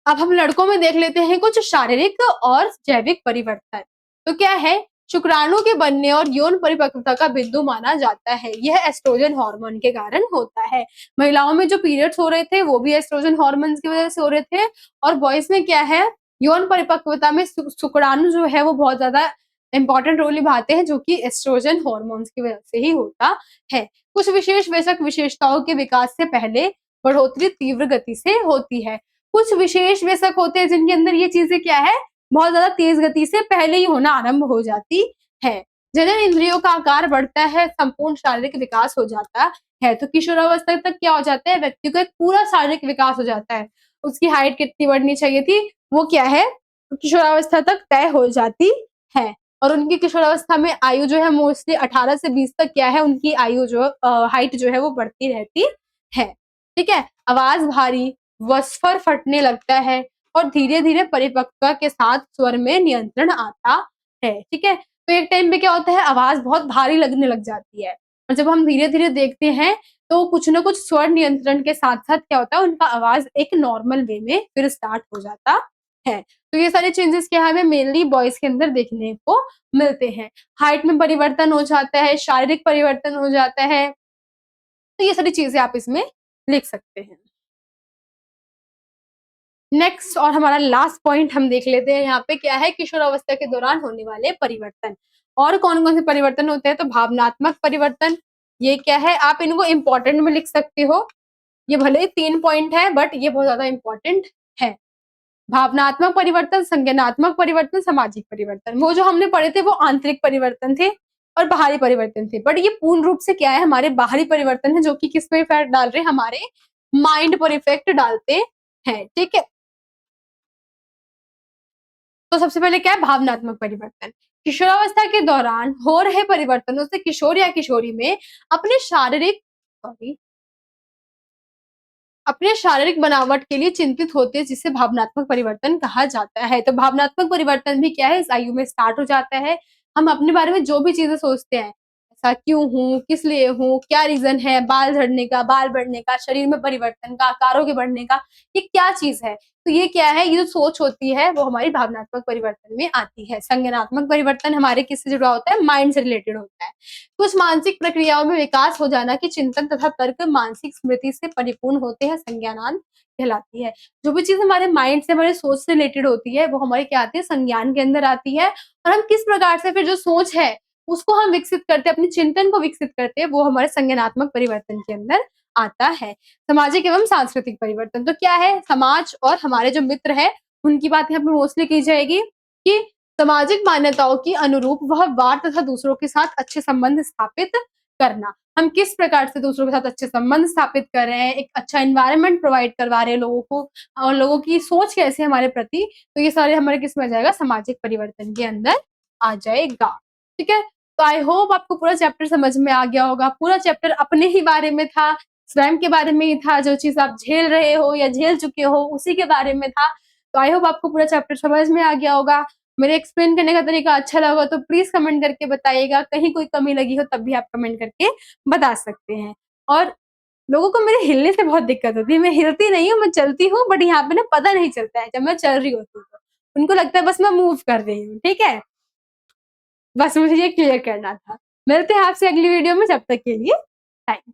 Speaker 1: अब हम लड़कों में देख लेते हैं कुछ शारीरिक और जैविक परिवर्तन। तो क्या है, शुक्राणु के बनने और यौन परिपक्वता का बिंदु माना जाता है। यह एस्ट्रोजन हार्मोन के कारण होता है। महिलाओं में जो पीरियड्स हो रहे थे वो भी एस्ट्रोजन हार्मोन की वजह से हो रहे थे, और बॉयज में क्या है, यौन परिपक्वता में शुक्राणु जो है वो बहुत ज्यादा इंपॉर्टेंट रोल निभाते हैं, जो कि एस्ट्रोजन हार्मोन्स की वजह से ही होता है। कुछ विशेष वयस्क विशेषताओं के विकास से पहले बढ़ोतरी तीव्र गति से होती है। कुछ विशेष वयस्क होते हैं जिनके अंदर ये चीजें क्या है, बहुत ज्यादा तेज गति से पहले ही होना आरंभ हो जाती है। जनन इंद्रियों का आकार बढ़ता है, संपूर्ण शारीरिक विकास हो जाता है। तो किशोरावस्था तक क्या हो जाता है, व्यक्ति को एक पूरा शारीरिक विकास हो जाता है। उसकी हाइट कितनी बढ़नी चाहिए थी वो क्या है, किशोरावस्था तक तय हो जाती है। और उनकी किशोरावस्था में आयु जो है मोस्टली 18 से 20 तक क्या है, उनकी आयु जो हाइट जो है वो बढ़ती रहती है। ठीक है, आवाज भारी, वस्फर फटने लगता है, और धीरे धीरे परिपक्वता के साथ स्वर में नियंत्रण आता है। ठीक है, तो एक टाइम पे क्या होता है, आवाज बहुत भारी लगने लग जाती है, और जब हम धीरे धीरे देखते हैं तो कुछ ना कुछ स्वर नियंत्रण के साथ साथ क्या होता है, उनका आवाज एक नॉर्मल वे में फिर स्टार्ट हो जाता है। तो ये सारे चेंजेस क्या है, हमें मेनली बॉयज के अंदर देखने को मिलते हैं। हाइट में परिवर्तन हो जाता है, शारीरिक परिवर्तन हो जाता है। तो ये सारी चीजें आप इसमें लिख सकते हैं। नेक्स्ट और हमारा लास्ट पॉइंट हम देख लेते हैं, यहाँ पे क्या है, किशोरावस्था के दौरान होने वाले परिवर्तन। और कौन कौन से परिवर्तन होते हैं, तो भावनात्मक परिवर्तन, ये क्या है, आप इनको इंपॉर्टेंट में लिख सकते हो। ये भले ही 3 पॉइंट है बट ये बहुत ज्यादा इंपॉर्टेंट है। भावनात्मक परिवर्तन, संज्ञानात्मक परिवर्तन, सामाजिक परिवर्तन। वो जो हमने पढ़े थे वो आंतरिक परिवर्तन थे और बाहरी परिवर्तन थे, बट ये पूर्ण रूप से क्या है, हमारे बाहरी परिवर्तन है, जो कि किस पे इफेक्ट डाल रहे हैं, हमारे माइंड पर इफेक्ट डालते हैं। ठीक है, तो सबसे पहले क्या है, भावनात्मक परिवर्तन। किशोरावस्था के दौरान हो रहे परिवर्तनों से किशोर या किशोरी में अपने शारीरिक सॉरी अपने शारीरिक बनावट के लिए चिंतित होते हैं, जिसे भावनात्मक परिवर्तन कहा जाता है। तो भावनात्मक परिवर्तन भी क्या है, इस आयु में स्टार्ट हो जाता है। हम अपने बारे में जो भी चीजें सोचते हैं, ऐसा क्यों हूँ, किस लिए हूँ, क्या रीजन है, बाल झड़ने का, बाल बढ़ने का, शरीर में परिवर्तन का, आकारों के बढ़ने का, ये क्या चीज है। तो ये क्या है, ये जो सोच होती है वो हमारी भावनात्मक परिवर्तन में आती है। संज्ञानात्मक परिवर्तन हमारे किससे जुड़ा होता है, माइंड से रिलेटेड होता है। कुछ मानसिक प्रक्रियाओं में विकास हो जाना कि चिंतन तथा तर्क मानसिक स्मृति से परिपूर्ण होते हैं, संज्ञानांत कहलाती है। जो भी चीज हमारे माइंड से, हमारे सोच से रिलेटेड होती है वो हमारे क्या आती है, संज्ञान के अंदर आती है। और हम किस प्रकार से फिर जो सोच है उसको हम विकसित करते हैं, अपने चिंतन को विकसित करते हैं, वो हमारे संज्ञानात्मक परिवर्तन के अंदर आता है। सामाजिक एवं सांस्कृतिक परिवर्तन, तो क्या है, समाज और हमारे जो मित्र है उनकी बात यहाँ पे मोस्टली की जाएगी कि सामाजिक मान्यताओं की अनुरूप वह वार तथा दूसरों के साथ अच्छे संबंध स्थापित करना। हम किस प्रकार से दूसरों के साथ अच्छे संबंध स्थापित कर रहे हैं, एक अच्छा एनवायरनमेंट प्रोवाइड करवा रहे हैं लोगों को, और लोगों की सोच कैसे हमारे प्रति, तो ये सारे हमारे किस में आ जाएगा, सामाजिक परिवर्तन के अंदर आ जाएगा। ठीक है, तो आई होप आपको पूरा चैप्टर समझ में आ गया होगा। पूरा चैप्टर अपने ही बारे में था, स्वयं के बारे में ही था, जो चीज आप झेल रहे हो या झेल चुके हो उसी के बारे में था। तो आई होप आपको पूरा चैप्टर समझ में आ गया होगा। मेरे एक्सप्लेन करने का तरीका अच्छा लगा तो प्लीज कमेंट करके बताइएगा। कहीं कोई कमी लगी हो तब भी आप कमेंट करके बता सकते हैं। और लोगों को मेरे हिलने से बहुत दिक्कत होती है, मैं हिलती नहीं हूँ, मैं चलती हूँ, बट यहाँ पे ना पता नहीं चलता है जब मैं चल रही होती हूँ तो उनको लगता है बस मैं मूव कर रही हूँ। ठीक है, बस मुझे ये क्लियर करना था। मिलते हैं आपसे अगली वीडियो में, जब तक के लिए थैंक्स।